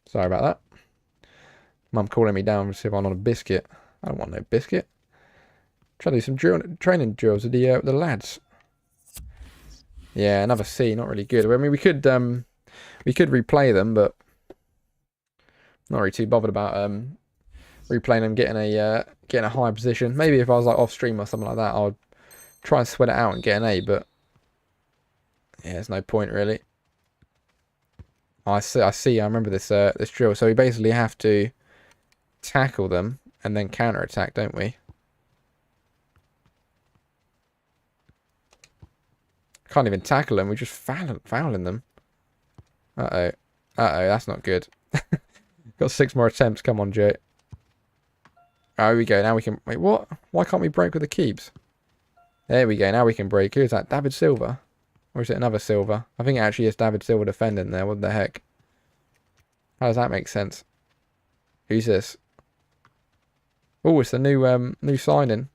Speaker 1: Sorry about that. Mum calling me down to see if I'm on a biscuit. I don't want no biscuit. Try to do some training drills with the lads. Yeah, another C, not really good. I mean, we could We could replay them, but not really too bothered about replaying them, getting a high position. Maybe if I was like off stream or something like that, I'd try and sweat it out and get an A. But yeah, there's no point really. I see. I remember this this drill. So we basically have to tackle them and then counter attack, don't we? Can't even tackle them. We're just fouling them. Uh-oh. Uh-oh, that's not good. Got 6 more attempts. Come on, Joe. Oh, here we go. Now we can... Wait, what? Why can't we break with the keeps? There we go. Now we can break. Who's that? David Silva? Or is it another Silva? I think it actually is David Silva defending there. What the heck? How does that make sense? Who's this? Oh, it's the new signing.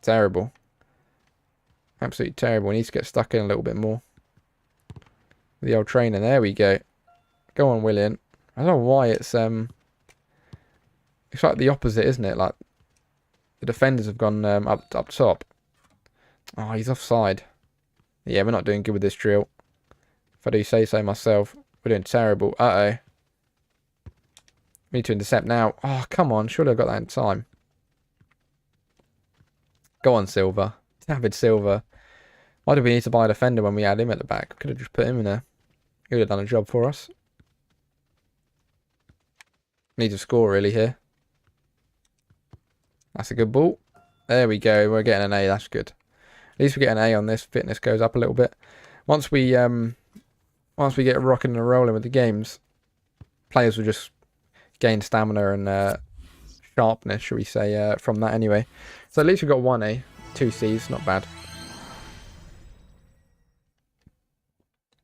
Speaker 1: Terrible. Absolutely terrible. He needs to get stuck in a little bit more. The old trainer. There we go. Go on, William. I don't know why it's like the opposite, isn't it? Like the defenders have gone up top. Oh, he's offside. Yeah, we're not doing good with this drill. If I do say so myself, we're doing terrible. Uh-oh. We need to intercept now. Oh, come on. Surely I got that in time. Go on, Silva. David Silva. Why did we need to buy a defender when we had him at the back? Could have just put him in there. He would have done a job for us. Need to score really here. That's a good ball. There we go. We're getting an A. That's good. At least we get an A on this. Fitness goes up a little bit. Once we get rocking and rolling with the games, players will just gain stamina and sharpness, should we say, from that anyway. So at least we've got 1 A, 2 C's. Not bad.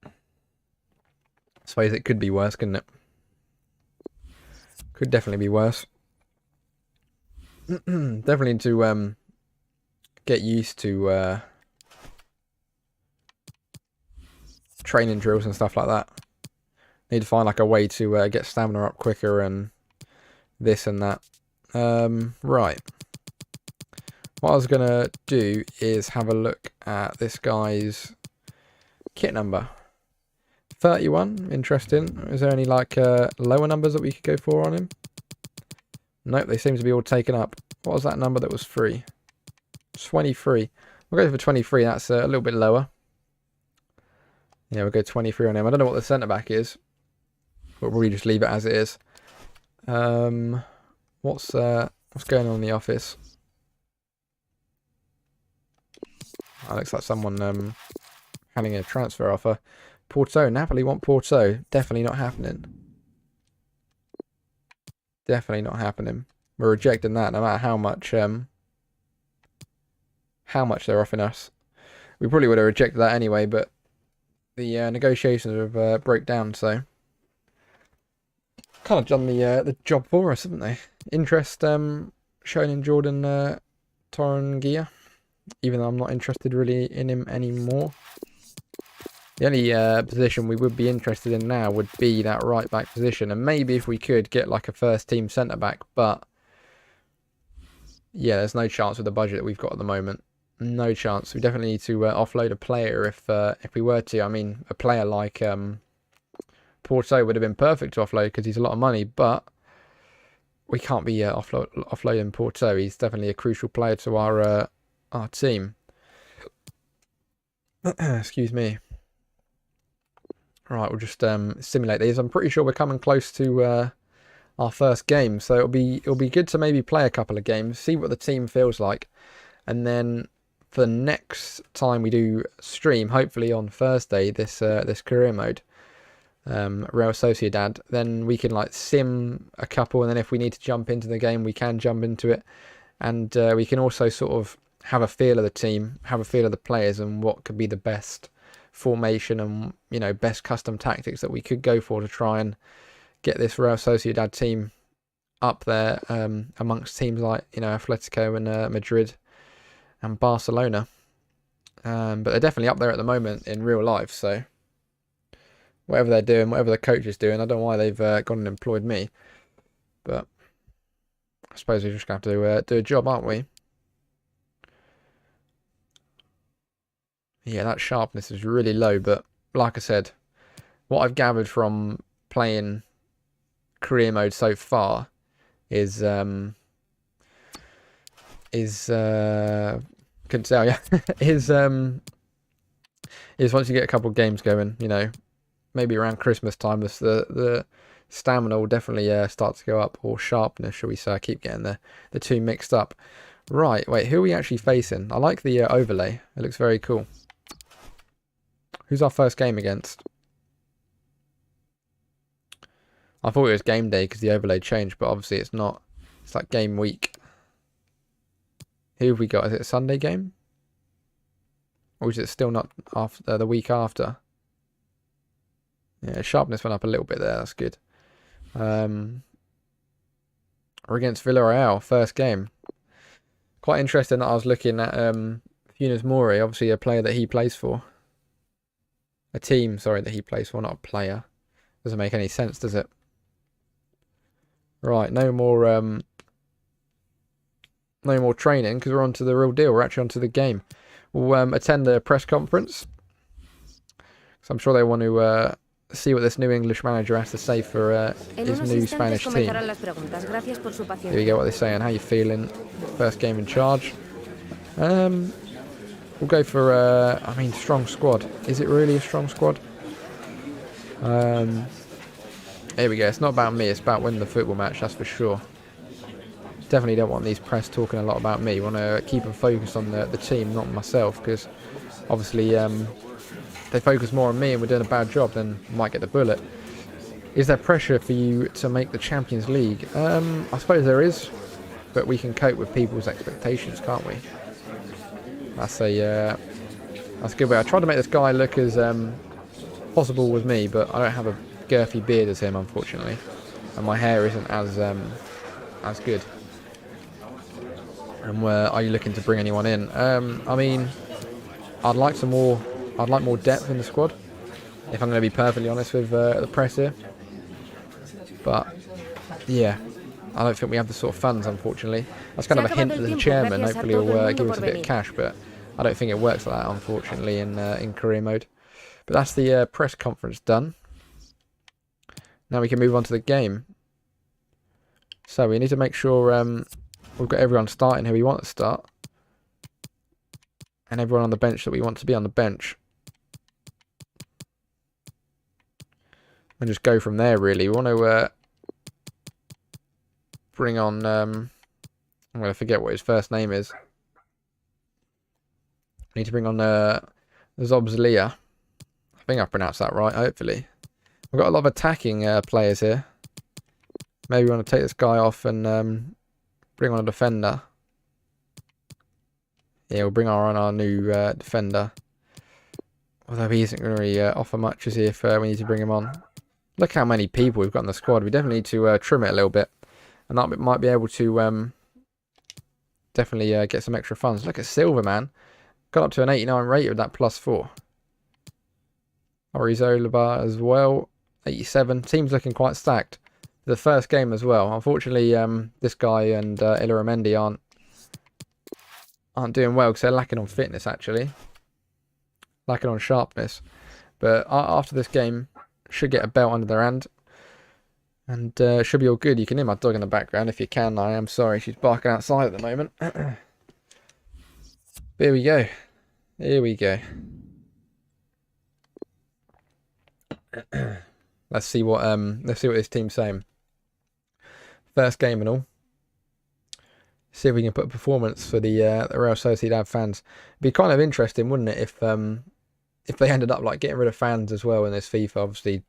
Speaker 1: I suppose it could be worse, couldn't it? Could definitely be worse. Definitely need to get used to training drills and stuff like that. Need to find like a way to get stamina up quicker and this and that. Right. What I was gonna do is have a look at this guy's kit number. 31, interesting. Is there any like lower numbers that we could go for on him? Nope, they seem to be all taken up. What was that number that was free? 23. We'll go for 23, that's a little bit lower. Yeah, we'll go 23 on him. I don't know what the centre back is, but we'll probably just leave it as it is. What's going on in the office? That looks like someone having a transfer offer. Porto, Napoli want Porto. Definitely not happening. Definitely not happening. We're rejecting that no matter how much they're offering us. We probably would have rejected that anyway, but the negotiations have broke down, so kind of done the job for us, haven't they? Interest shown in Jordan Torungia, even though I'm not interested really in him anymore. The only position we would be interested in now would be that right back position, and maybe if we could get like a first team centre back, but yeah, there's no chance with the budget that we've got at the moment. No chance. We definitely need to offload a player if we were to. I mean, a player like Porto would have been perfect to offload because he's a lot of money, but we can't be offloading Porto. He's definitely a crucial player to our team. Excuse me. Right, we'll just simulate these. I'm pretty sure we're coming close to our first game, so it'll be good to maybe play a couple of games, see what the team feels like, and then for the next time we do stream, hopefully on Thursday, this career mode, Real Sociedad, then we can like sim a couple, and then if we need to jump into the game, we can jump into it, and we can also sort of have a feel of the team, have a feel of the players, and what could be the best formation and, you know, best custom tactics that we could go for to try and get this Real Sociedad team up there amongst teams like, you know, Atletico and Madrid and Barcelona. But they're definitely up there at the moment in real life, so whatever they're doing, whatever the coach is doing, I don't know why they've gone and employed me, but I suppose we're just going to have to do a job, aren't we? Yeah, that sharpness is really low, but like I said, what I've gathered from playing career mode so far is couldn't tell you is once you get a couple of games going, you know, maybe around Christmas time, the stamina will definitely start to go up, or sharpness, shall we say. I keep getting the two mixed up. Right, wait, who are we actually facing? I like the overlay. It looks very cool. Who's our first game against? I thought it was game day because the overlay changed, but obviously it's not. It's like game week. Who have we got? Is it a Sunday game? Or is it still not after the week after? Yeah, sharpness went up a little bit there. That's good. We're against Villarreal, first game. Quite interesting that I was looking at Funes Mori, obviously a player that he plays for. A team, sorry, that he plays for, not a player. Doesn't make any sense, does it? Right, no more training, because we're on to the real deal. We're actually on to the game. We'll attend the press conference. So I'm sure they want to see what this new English manager has to say for his new Spanish team. Here we go, what they're saying. How you feeling? First game in charge. We'll go for, I mean, strong squad. Is it really a strong squad? Here we go. It's not about me. It's about winning the football match, that's for sure. Definitely don't want these press talking a lot about me. Want to keep them focused on the team, not myself, because obviously they focus more on me and we're doing a bad job, then might get the bullet. Is there pressure for you to make the Champions League? I suppose there is, but we can cope with people's expectations, can't we? That's a good way. I tried to make this guy look as possible with me, but I don't have a girthy beard as him, unfortunately, and my hair isn't as good. And are you looking to bring anyone in? I mean, I'd like more depth in the squad, if I'm going to be perfectly honest with the press here. But yeah, I don't think we have the sort of funds, unfortunately. That's kind of a hint to the chairman. Hopefully he'll give us a bit of cash, but I don't think it works like that, unfortunately, in career mode. But that's the press conference done. Now we can move on to the game. So we need to make sure we've got everyone starting who we want to start, and everyone on the bench that we want to be on the bench, and just go from there. Really, we want to bring on. I'm going to forget what his first name is. I need to bring on Zobzlia. I think I pronounced that right. Hopefully, we've got a lot of attacking players here. Maybe we want to take this guy off and bring on a defender. Yeah, we'll bring on our new defender. Although he isn't going to really offer much, is he, if we need to bring him on. Look how many people we've got in the squad. We definitely need to trim it a little bit. And that might be able to definitely get some extra funds. Look at Silver, man. Got up to an 89 rate with that +4. Orizolaba as well. 87. Team's looking quite stacked. The first game as well. Unfortunately, this guy and Illaramendi aren't doing well because they're lacking on fitness, actually. Lacking on sharpness. But after this game, should get a belt under their hand. And should be all good. You can hear my dog in the background if you can. I am sorry, she's barking outside at the moment. Here we go. Here we go. Let's see what this team's saying. First game and all. See if we can put a performance for the Real Sociedad fans. It'd be kind of interesting, wouldn't it, if they ended up like getting rid of fans as well in this FIFA. Obviously,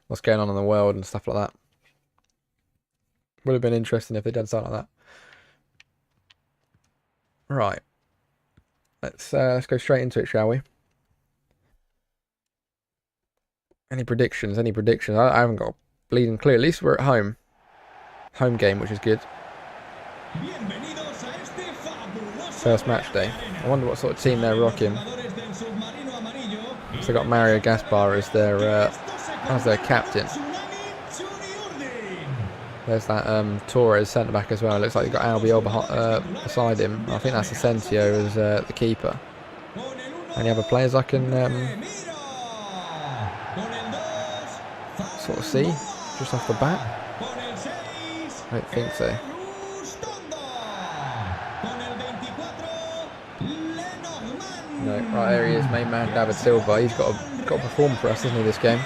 Speaker 1: what's going on in the world and stuff like that. Would have been interesting if they did something like that. Right. Let's go straight into it, shall we? Any predictions? Any predictions? I haven't got a bleeding clue. At least we're at home. Home game, which is good. First match day. I wonder what sort of team they're rocking. So they got Mario Gaspar as their captain. There's that Torres centre back as well. It looks like you've got Albiol beside him. I think that's Asensio as the keeper. Any other players I can sort of see just off the bat? I don't think so. No, right there he is, main man David Silva. He's got to perform for us, hasn't he, this game?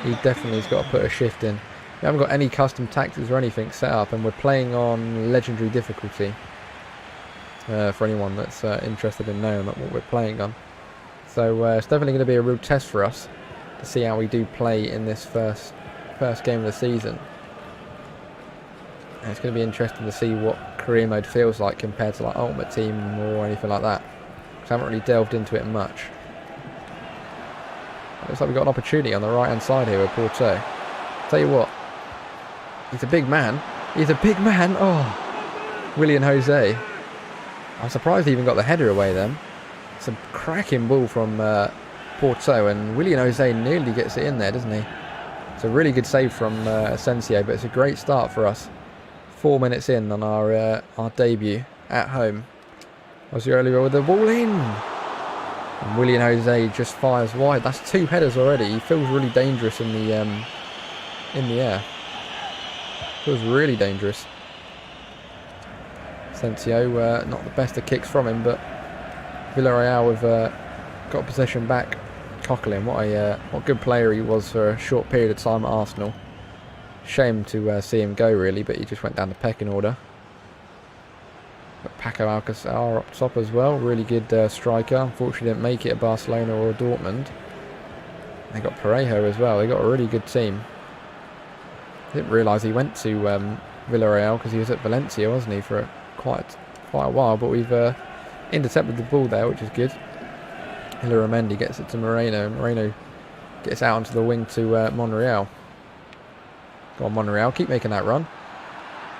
Speaker 1: He definitely has got to put a shift in. We haven't got any custom tactics or anything set up, and we're playing on legendary difficulty. For anyone that's interested in knowing what we're playing on. So it's definitely going to be a real test for us to see how we do play in this first game of the season. And it's going to be interesting to see what career mode feels like compared to like Ultimate Team or anything like that. Because I haven't really delved into it much. Looks like we've got an opportunity on the right hand side here with Porto. Tell you what, he's a big man. He's a big man. Oh, Willian Jose. I'm surprised he even got the header away then. It's a cracking ball from Porto, and Willian Jose nearly gets it in there, doesn't he? It's a really good save from Asensio, but it's a great start for us. 4 minutes in on our debut at home. Guardiola with the ball in. And Willian Jose just fires wide. That's 2 headers already. He feels really dangerous in the air. Feels really dangerous. Asensio, not the best of kicks from him, but Villarreal have got possession back. Coquelin, what a good player he was for a short period of time at Arsenal. Shame to see him go really, but he just went down the pecking order. But Paco Alcácer up top as well, really good striker. Unfortunately didn't make it at Barcelona or Dortmund. They got Parejo as well, they got a really good team. Didn't realise he went to Villarreal because he was at Valencia, wasn't he, for quite a while, but we've intercepted the ball there, which is good. Illarramendi gets it to Moreno, and Moreno gets out onto the wing to Monreal. Go on, Monreal, keep making that run.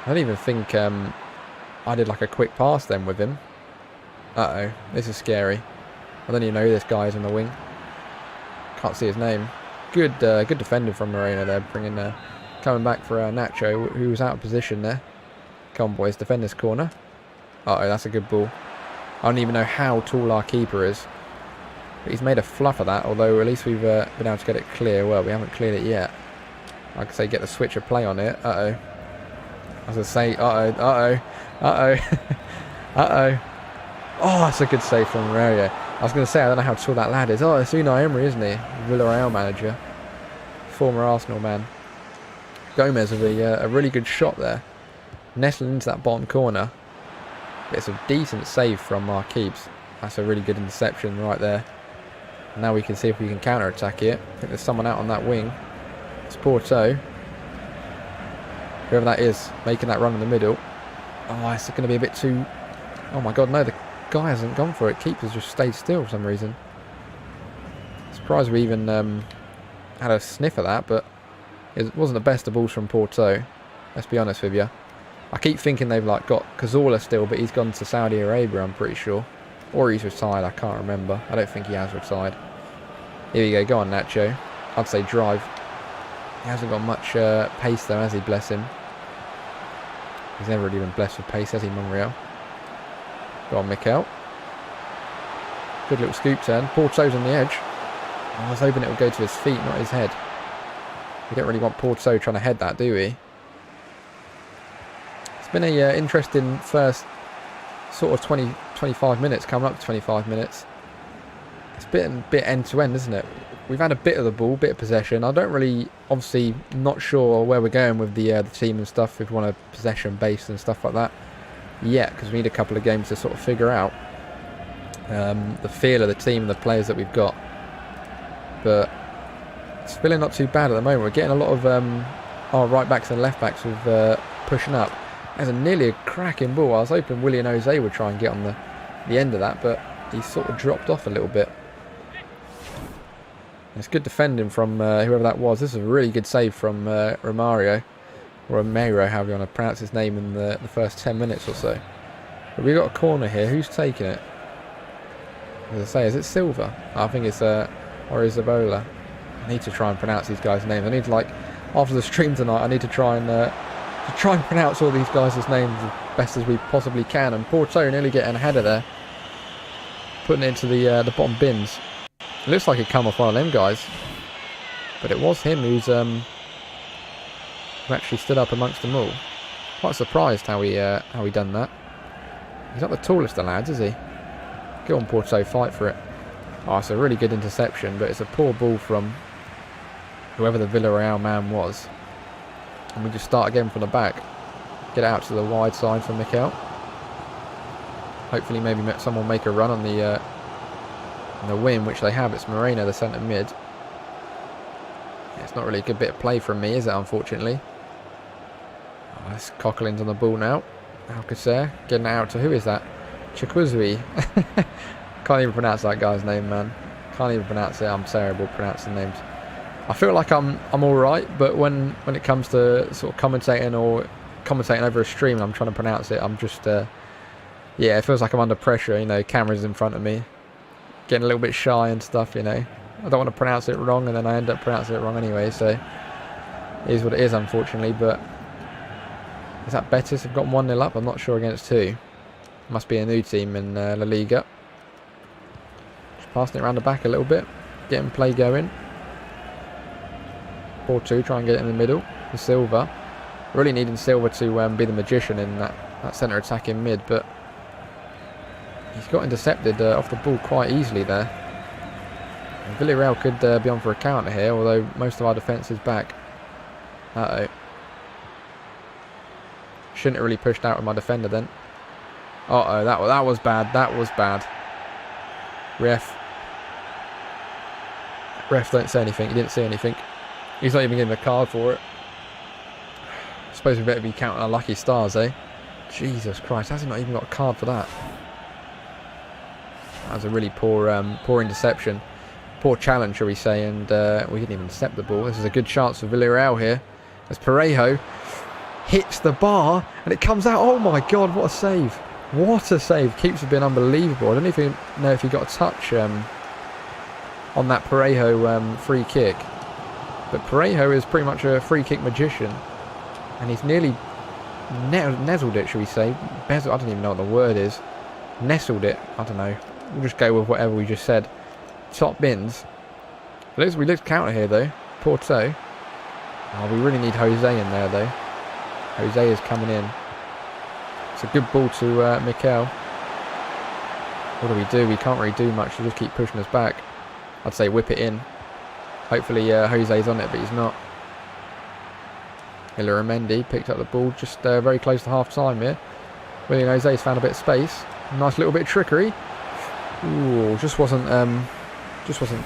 Speaker 1: I don't even think I did like a quick pass then with him. Uh-oh, this is scary. I don't even know who this guy is on the wing. Can't see his name. Good defending from Moreno there, coming back for Nacho, who was out of position there. Come on, boys, defend this corner. Uh-oh, that's a good ball. I don't even know how tall our keeper is. But he's made a fluff of that, although at least we've been able to get it clear. Well, we haven't cleared it yet. I could say get the switch of play on it. Uh-oh. I was going to say, uh-oh, uh-oh, uh-oh, uh-oh. Oh, that's a good save from Mario. I was going to say, I don't know how tall that lad is. Oh, it's Unai Emery, isn't he? Villarreal manager. Former Arsenal man. Gomez with a really good shot there. Nestling into that bottom corner. But it's a decent save from our keeps. That's a really good interception right there. Now we can see if we can counter-attack it. I think there's someone out on that wing. It's Porto. Whoever that is, making that run in the middle. Oh, it's going to be a bit too... Oh my god, no, the guy hasn't gone for it. Keeper's just stayed still for some reason. Surprised we even had a sniff at that, but it wasn't the best of balls from Porto. Let's be honest with you. I keep thinking they've like got Cazorla still, but he's gone to Saudi Arabia, I'm pretty sure. Or he's retired, I can't remember. I don't think he has retired. Here we go on Nacho. I'd say drive. He hasn't got much pace though, has he? Bless him. He's never really been blessed with pace, has he, Monreal? Go on, Mikel. Good little scoop turn. Porto's on the edge. I was hoping it would go to his feet, not his head. We don't really want Porto trying to head that, do we? It's been a interesting first sort of 25 minutes, coming up to 25 minutes. It's a bit end-to-end, isn't it? We've had a bit of the ball, bit of possession. I don't really, obviously, not sure where we're going with the team and stuff. If we want a possession-based and stuff like that yet, because we need a couple of games to sort of figure out the feel of the team and the players that we've got. But it's feeling not too bad at the moment. We're getting a lot of our right-backs and left-backs with pushing up. There's nearly a cracking ball. I was hoping Willian Jose would try and get on the end of that, but he sort of dropped off a little bit. It's good defending from whoever that was. This is a really good save from Romario, or Romero, however you want to pronounce his name, in the first 10 minutes or so. But we've got a corner here. Who's taking it? As I say, is it Silva? I think it's or Isabola. I need to try and pronounce these guys' names. I need to, like, after the stream tonight, I need to try and pronounce all these guys' names as best as we possibly can. And Porto nearly getting a header there, putting it into the bottom bins. It looks like it come off one of them guys. But it was him who actually stood up amongst them all. Quite surprised how he done that. He's not the tallest of lads, is he? Go on, Porto, fight for it. Oh, it's a really good interception, but it's a poor ball from whoever the Villarreal man was. And we just start again from the back. Get it out to the wide side for Mikel. Hopefully maybe someone will make a run on the wing, which they have. It's Moreno, the centre mid. Yeah, it's not really a good bit of play from me, is it, unfortunately? Oh, it's Coquelin's on the ball now. Alcacer getting it out to, who is that? Chikwuzui. Can't even pronounce that guy's name, man. Can't even pronounce it. I'm terrible at pronouncing names. I feel like I'm alright, but when it comes to sort of commentating over a stream and I'm trying to pronounce it, I'm just yeah, it feels like I'm under pressure, you know, cameras in front of me, getting a little bit shy and stuff, you know. I don't want to pronounce it wrong and then I end up pronouncing it wrong anyway, so it is what it is, unfortunately. But is that Betis have gotten 1-0 up? I'm not sure against who. Must be a new team in La Liga. Just passing it around the back a little bit, getting play going. 4-2, try and get it in the middle for Silva. Really needing Silva to be the magician in that centre attacking mid, but he's got intercepted off the ball quite easily there. And Villarreal could be on for a counter here, although most of our defence is back. Uh-oh. Shouldn't have really pushed out with my defender then. Uh-oh, that was bad. That was bad. Ref, don't say anything. He didn't say anything. He's not even getting a card for it. I suppose we better be counting our lucky stars, eh? Jesus Christ, has he not even got a card for that? That was a really poor interception. Poor challenge, shall we say, and we didn't even intercept the ball. This is a good chance for Villarreal here. As Parejo hits the bar, and it comes out. Oh my God, what a save. What a save. Keeps have been unbelievable. I don't even know if he got a touch on that Parejo free kick. But Parejo is pretty much a free kick magician. And he's nearly nestled it, shall we say. I don't even know what the word is. Nestled it. I don't know. We'll just go with whatever we just said. Top bins. We look counter here, though. Porto. Oh, we really need Jose in there, though. Jose is coming in. It's a good ball to Mikel. What do? We can't really do much. We'll just keep pushing us back. I'd say whip it in. Hopefully Jose's on it, but he's not. Illaramendi picked up the ball just very close to half time here. William Jose's found a bit of space. Nice little bit of trickery. Ooh, just wasn't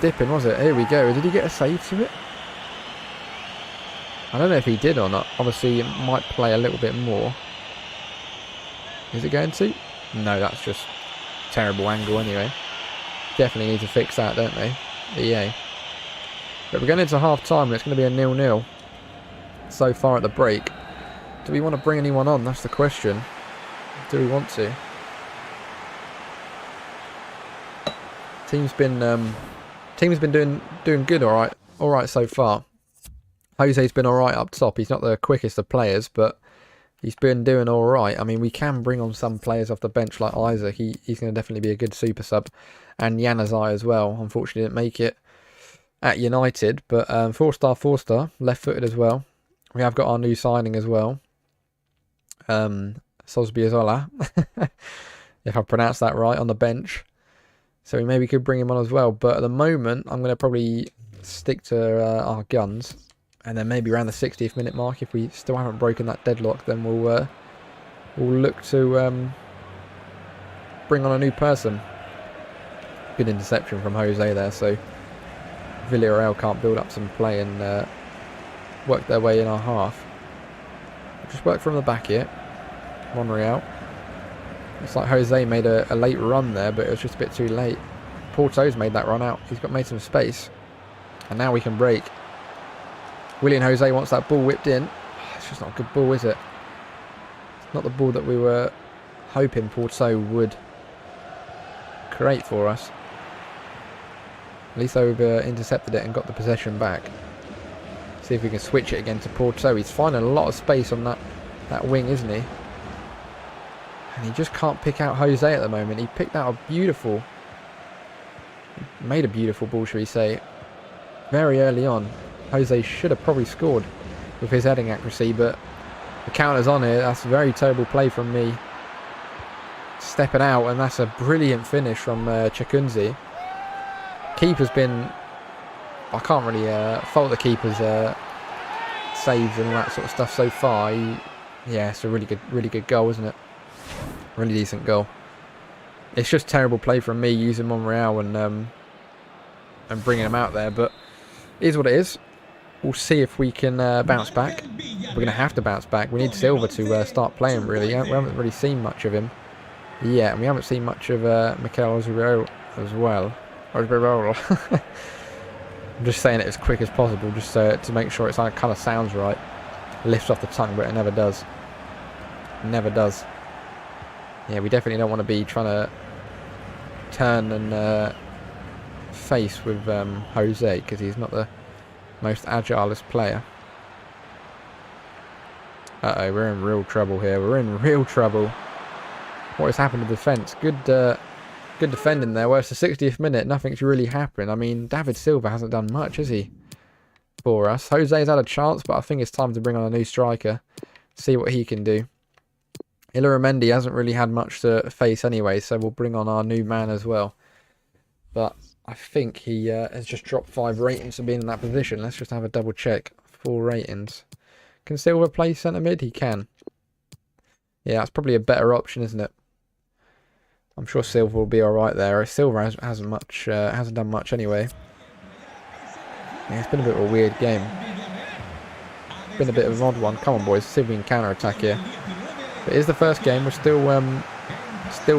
Speaker 1: dipping, was it? Here we go. Did he get a save to it? I don't know if he did or not. Obviously, it might play a little bit more. Is it going to? No, that's just terrible angle anyway. Definitely need to fix that, don't they? EA. But we're going into half time and it's going to be a 0-0 so far at the break. Do we want to bring anyone on? That's the question. Do we want to? Team's been doing good, all right so far. Jose's been all right up top. He's not the quickest of players, but he's been doing all right. I mean, we can bring on some players off the bench like Isaac. He's going to definitely be a good super sub, and Januzaj as well. Unfortunately, didn't make it at United, but 4-star, left-footed as well. We have got our new signing as well, Sosbiozola, if I pronounced that right, on the bench. So we maybe could bring him on as well. But at the moment, I'm going to probably stick to our guns. And then maybe around the 60th minute mark, if we still haven't broken that deadlock, then we'll look to bring on a new person. Good interception from Jose there. So Villarreal can't build up some play and work their way in our half. We'll just work from the back here. Monreal. It's like Jose made a late run there, but it was just a bit too late. Porto's made that run out. He's made some space. And now we can break. William Jose wants that ball whipped in. It's just not a good ball, is it? It's not the ball that we were hoping Porto would create for us. At least they've intercepted it and got the possession back. See if we can switch it again to Porto. He's finding a lot of space on that wing, isn't he? And he just can't pick out Jose at the moment. He picked out made a beautiful ball, shall we say, very early on. Jose should have probably scored with his heading accuracy, but the counter's on it. That's a very terrible play from me. Stepping out, and that's a brilliant finish from Chakunzi. Keeper's been... I can't really fault the keeper's saves and all that sort of stuff so far. Yeah, it's a really good goal, isn't it? Really decent goal. It's just terrible play from me using Monreal and bringing him out there, but it is what it is. We'll see if we can bounce back. We're going to have to bounce back. We need Silva to start playing, really. We haven't really seen much of him. Yeah, and we haven't seen much of Mikel Ozzurro as well. I'm just saying it as quick as possible, just to make sure it kind of sounds right. It lifts off the tongue, but it never does. It never does. Yeah, we definitely don't want to be trying to turn and face with Jose, because he's not the most agilest player. Uh-oh, we're in real trouble here. We're in real trouble. What has happened to defence? Good defending there. Well, it's the 60th minute. Nothing's really happened. I mean, David Silva hasn't done much, has he? For us. Jose's had a chance, but I think it's time to bring on a new striker. See what he can do. Illaramendi hasn't really had much to face anyway, so we'll bring on our new man as well. But I think he has just dropped 5 ratings for being in that position. Let's just have a double check. 4 ratings. Can Silva play centre mid? He can. Yeah, that's probably a better option, isn't it? I'm sure Silva will be alright there. Silva hasn't done much anyway. Yeah, it's been a bit of a weird game. It's been a bit of an odd one. Come on, boys. See if we can counter-attack here. But it is the first game. We're still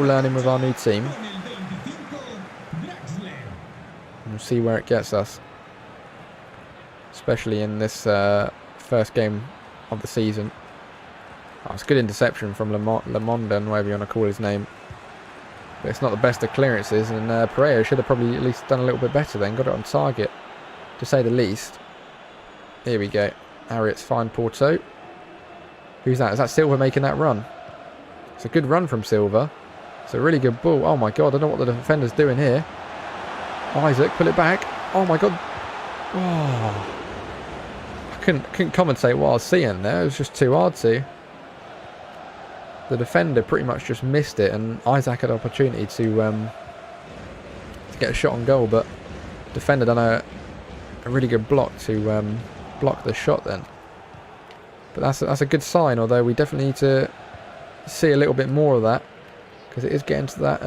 Speaker 1: learning with our new team. We'll see where it gets us. Especially in this first game of the season. Oh, it's a good interception from Lamondan, whatever you want to call his name. But it's not the best of clearances, and Pereira should have probably at least done a little bit better then. Got it on target, to say the least. Here we go. Harriet's fine Porto. Who's that? Is that Silva making that run? It's a good run from Silva. It's a really good ball. Oh my god, I don't know what the defender's doing here. Isaac, pull it back. Oh my god. Oh. I couldn't commentate what I was seeing there. It was just too hard to. The defender pretty much just missed it, and Isaac had an opportunity to get a shot on goal, but the defender done a really good block to block the shot then. But that's a good sign, although we definitely need to see a little bit more of that, because it is getting to that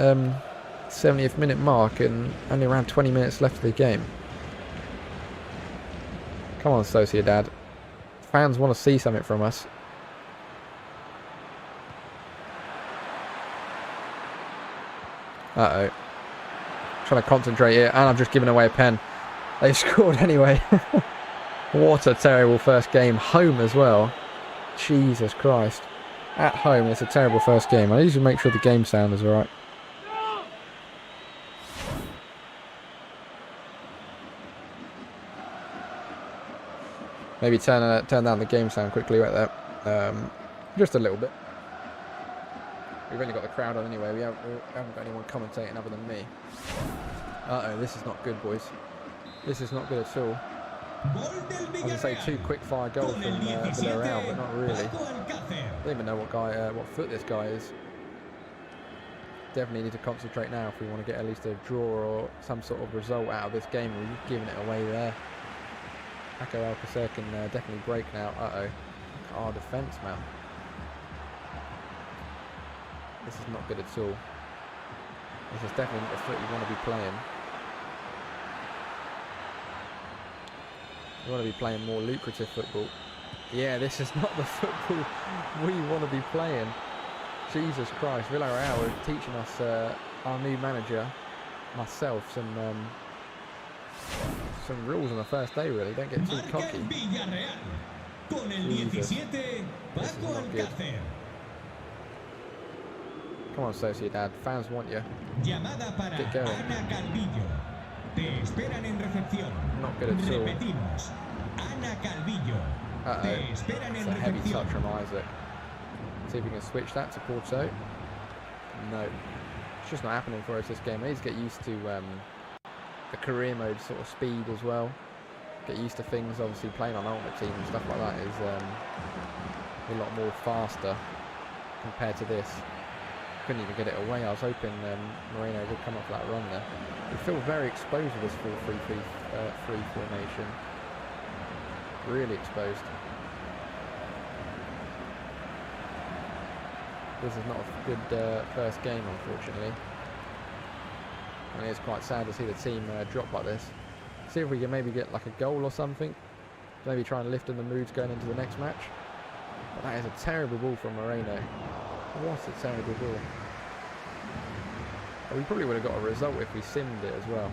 Speaker 1: 70th minute mark and only around 20 minutes left of the game. Come on, Sociedad. Fans want to see something from us. Uh-oh. Trying to concentrate here, and I've just given away a pen. They scored anyway. What a terrible first game. Home as well. Jesus Christ. At home, it's a terrible first game. I need to make sure the game sound is alright. Maybe turn down the game sound quickly right there. Just a little bit. We've only got the crowd on anyway. We haven't got anyone commentating other than me. Uh-oh, this is not good, boys. This is not good at all. I was going to say 2 quick-fire goals from Villarreal, but not really. I don't even know what foot this guy is. Definitely need to concentrate now if we want to get at least a draw or some sort of result out of this game. We're giving it away there. Paco Alcacer can definitely break now. Uh-oh. Look at our defence, man. This is not good at all. This is definitely not the foot you want to be playing. You want to be playing more lucrative football. Yeah, this is not the football we want to be playing. Jesus Christ, Villarreal are teaching us, our new manager, myself, some rules on the first day, really. Don't get too cocky. Jesus. This is not good. Come on, Sociedad. Fans want you. Get going. Not good at all. Uh-oh. It's a heavy touch from Isaac. See if we can switch that to Porto. No. It's just not happening for us this game. I need to get used to the career mode sort of speed as well. get used to things. Obviously playing on Ultimate Team and stuff like that is a lot more faster compared to this. Couldn't even get it away. I was hoping Moreno would come up for that run there. We feel very exposed with this 4-3-3 formation. Really exposed. This is not a good first game, unfortunately. And it's quite sad to see the team drop like this. See if we can maybe get like a goal or something. Maybe try and lift in the moods going into the next match. But that is a terrible ball from Moreno. What a terrible ball. We probably would have got a result if we simmed it as well.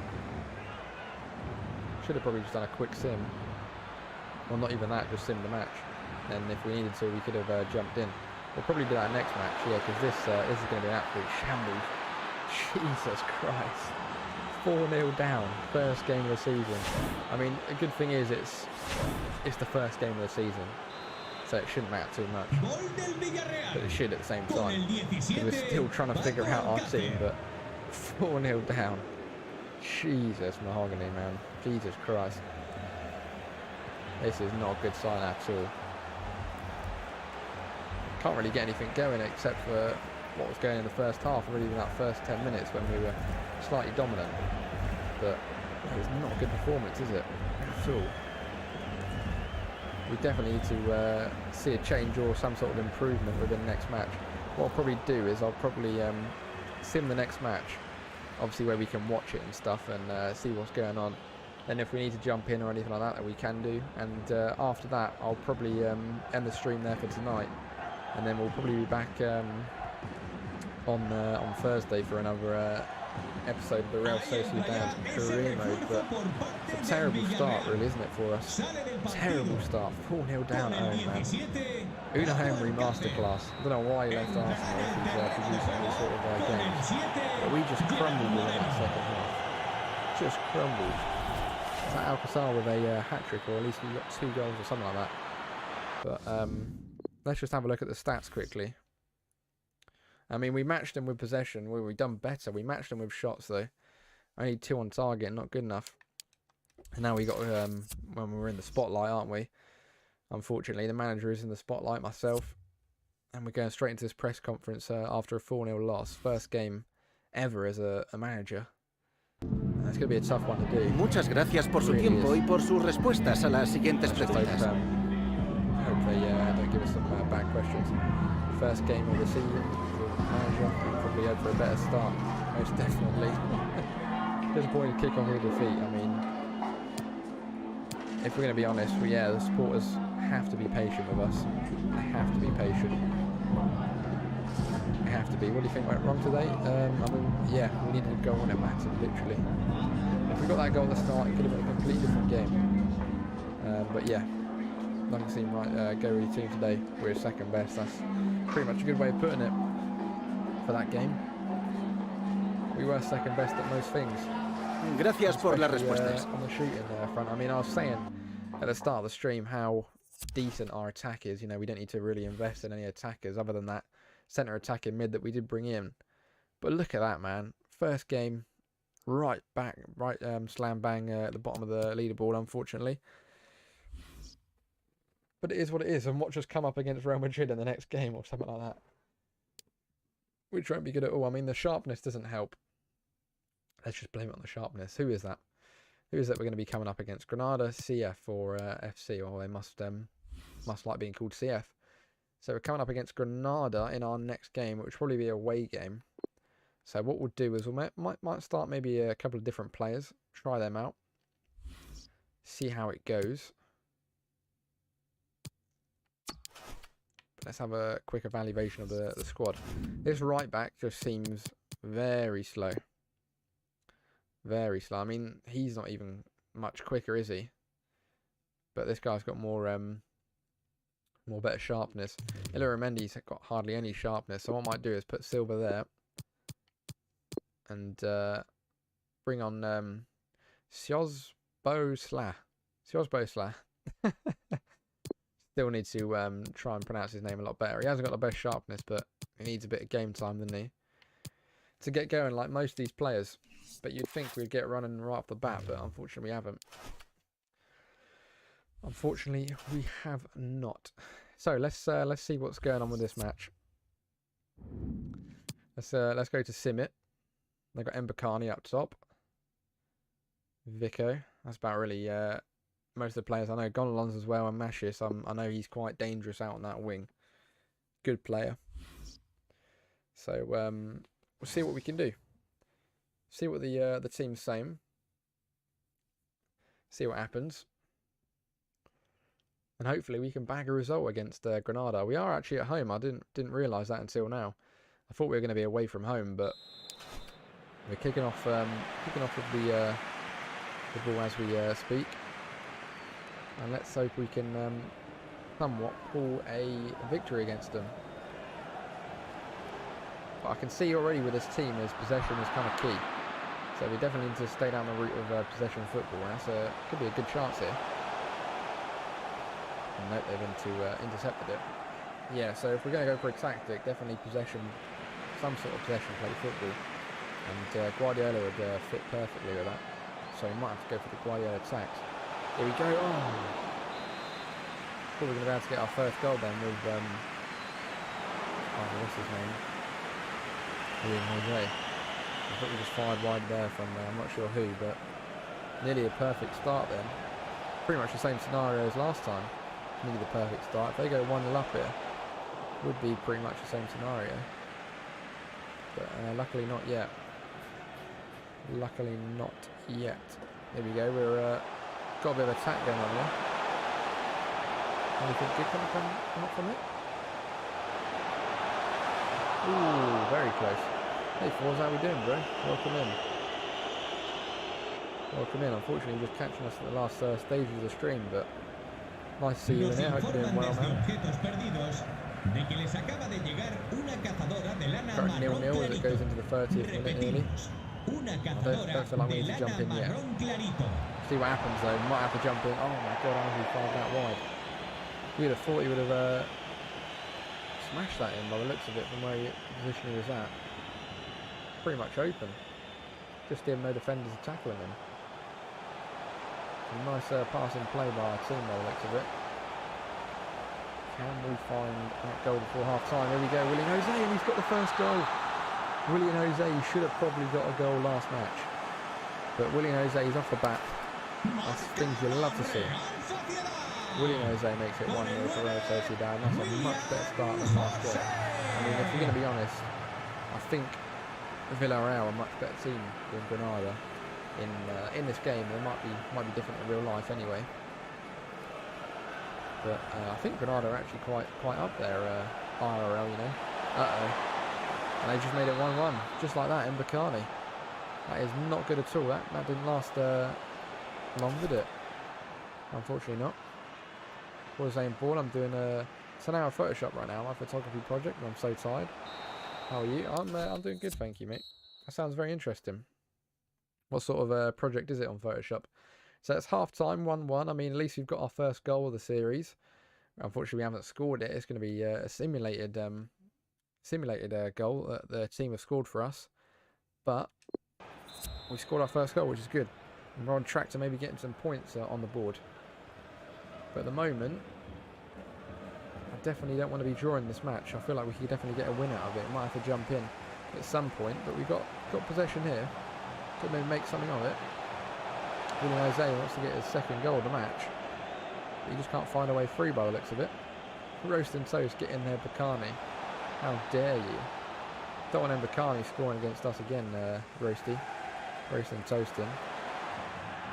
Speaker 1: Should have probably just done a quick sim. Well, not even that, just simmed the match. And if we needed to, we could have jumped in. We'll probably do that next match, yeah, because this is going to be an absolute shambles. Jesus Christ. 4-0 down, first game of the season. I mean, a good thing is it's the first game of the season, so it shouldn't matter too much. But it should at the same time. We're still trying to figure out our team, but 4-0 down. Jesus, mahogany, man. Jesus Christ. This is not a good sign at all. Can't really get anything going except for what was going in the first half, really in that first 10 minutes when we were slightly dominant. But it's not a good performance, is it? At all. We definitely need to see a change or some sort of improvement within the next match. What I'll probably do is I'll probably sim the next match, obviously where we can watch it and stuff and see what's going on. And if we need to jump in or anything like that we can do. And after that, I'll probably end the stream there for tonight. And then we'll probably be back on Thursday for another episode of the Real Sociedad career mode. But it's a terrible start, really, isn't it, for us? Terrible start. 4-0 down at home, man. Unai Emery masterclass. I don't know why he left Arsenal if he's producing these sort of games. But we just crumbled within that second half. Just crumbled. Is that Alcazar with a hat-trick, or at least he got 2 goals or something like that. But let's just have a look at the stats quickly. I mean, we matched him with possession. We've done better. We matched him with shots, though. Only 2 on target, not good enough. And now we got, when we're in the spotlight, aren't we? Unfortunately, the manager is in the spotlight, myself. And we're going straight into this press conference after a 4-0 loss. First game ever as a manager. It's going to be a tough one to do.
Speaker 2: Muchas gracias por su tiempo y por sus respuestas a las siguientes preguntas.
Speaker 1: Hope they don't give us some bad questions. First game of the season. Manager, probably hope for a better start, most definitely. Disappointed kick off with defeat. I mean, if we're going to be honest, the supporters have to be patient with us. They have to be patient. They have to be. What do you think went wrong today? I mean, yeah, we needed a goal and it mattered, literally. If we got that goal at the start, it could have been a completely different game. But yeah, nothing seemed right. Go with your team today. We're second best. That's pretty much a good way of putting it. For that game, we were second best at most things.
Speaker 2: Gracias por las respuestas.
Speaker 1: On the shooting front, I mean, I was saying at the start of the stream how decent our attack is. You know, we don't need to really invest in any attackers other than that centre attacking mid that we did bring in. But look at that, man! First game, right slam bang at the bottom of the leaderboard, unfortunately. But it is what it is, and watch us come up against Real Madrid in the next game or something like that. Which won't be good at all. I mean, the sharpness doesn't help. Let's just blame it on the sharpness. Who is that? Who is that we're going to be coming up against? Granada, CF, or FC? Or they must like being called CF. So we're coming up against Granada in our next game, which will probably be a away game. So what we'll do is we might start maybe a couple of different players. Try them out. See how it goes. Let's have a quick evaluation of the squad. This right back just seems very slow. Very slow. I mean, he's not even much quicker, is he? But this guy's got more better sharpness. Ilira Mendy's got hardly any sharpness. So what I might do is put Silva there. And bring on Siosbosla. Still need to try and pronounce his name a lot better. He hasn't got the best sharpness, but he needs a bit of game time, doesn't he? To get going like most of these players. But you'd think we'd get running right off the bat, but unfortunately we haven't. Unfortunately, we have not. So let's see what's going on with this match. Let's go to Simit. They've got Mbakani up top. Vico. That's about really most of the players. I know Gonalons as well and Mashis. I know he's quite dangerous out on that wing. Good player. So we'll see what we can do. See what the team's saying. See what happens. And hopefully we can bag a result against Granada. We are actually at home. I didn't realise that until now. I thought we were going to be away from home, but we're kicking off with the ball as we speak. And let's hope we can somewhat pull a victory against them. But I can see already with this team is possession is kind of key. So we definitely need to stay down the route of possession football. And that's could be a good chance here. And note they've intercepted it. Yeah, so if we're going to go for a tactic, definitely possession, some sort of possession play football. And Guardiola would fit perfectly with that. So we might have to go for the Guardiola Tactics. Here we go. Oh! Thought we were going to be able to get our first goal then with, what's his name? Real Jose. I thought we just fired wide there from, I'm not sure who, but nearly a perfect start then. Pretty much the same scenario as last time. Nearly the perfect start. If they go 1-0 up here, would be pretty much the same scenario. But luckily not yet. Luckily not yet. There we go. We're got a bit of attack going on there. Anything good come up from it? Ooh, very close. Hey Fours, how we doing, bro? Welcome in. Welcome in. Unfortunately, you're just catching us at the last stages of the stream, but nice to see you in here. Hope you're doing well, man. Current 0-0 as it goes into the 30th minute nearly. I don't feel like we need to jump in yet. See what happens though. We might have to jump in. Oh my god, how did we fired that wide? You'd have thought he would have smashed that in by the looks of it from where the position he was at. Pretty much open. Just him, no defenders are tackling him. Some nice passing play by our team by the looks of it. Can we find that goal before half time? Here we go, Willian Jose, and he's got the first goal. Willian Jose, he should have probably got a goal last match. But Willian Jose is off the bat. That's things you love to see. Willian Jose makes it 1-0 for Real Sociedad. That's a much better start than last year. I mean, if we're going to be honest, I think Villarreal are a much better team than Granada. In this game, they might be different in real life anyway. But I think Granada are actually quite up there, IRL, you know. And they just made it 1-1, just like that in Mbakani. That is not good at all. That didn't last long, did it? Unfortunately not. What was saying, ball? I'm doing a 10-hour Photoshop right now, my photography project, and I'm so tired. How are you? I'm doing good, thank you, mate. That sounds very interesting. What sort of project is it on Photoshop? So it's half time, 1-1. I mean, at least we've got our first goal of the series. Unfortunately, we haven't scored it. It's going to be a simulated goal that the team have scored for us. But we scored our first goal, which is good. And we're on track to maybe getting some points on the board. But at the moment, I definitely don't want to be drawing this match. I feel like we could definitely get a win out of it. We might have to jump in at some point, but we've got possession here. Could maybe make something of it. Willian Jose wants to get his second goal of the match. But he just can't find a way through by the looks of it. Roast and Toast get in there, Mbakani. How dare you? Don't want Mbakani scoring against us again, Roasty. Roast and Toasting.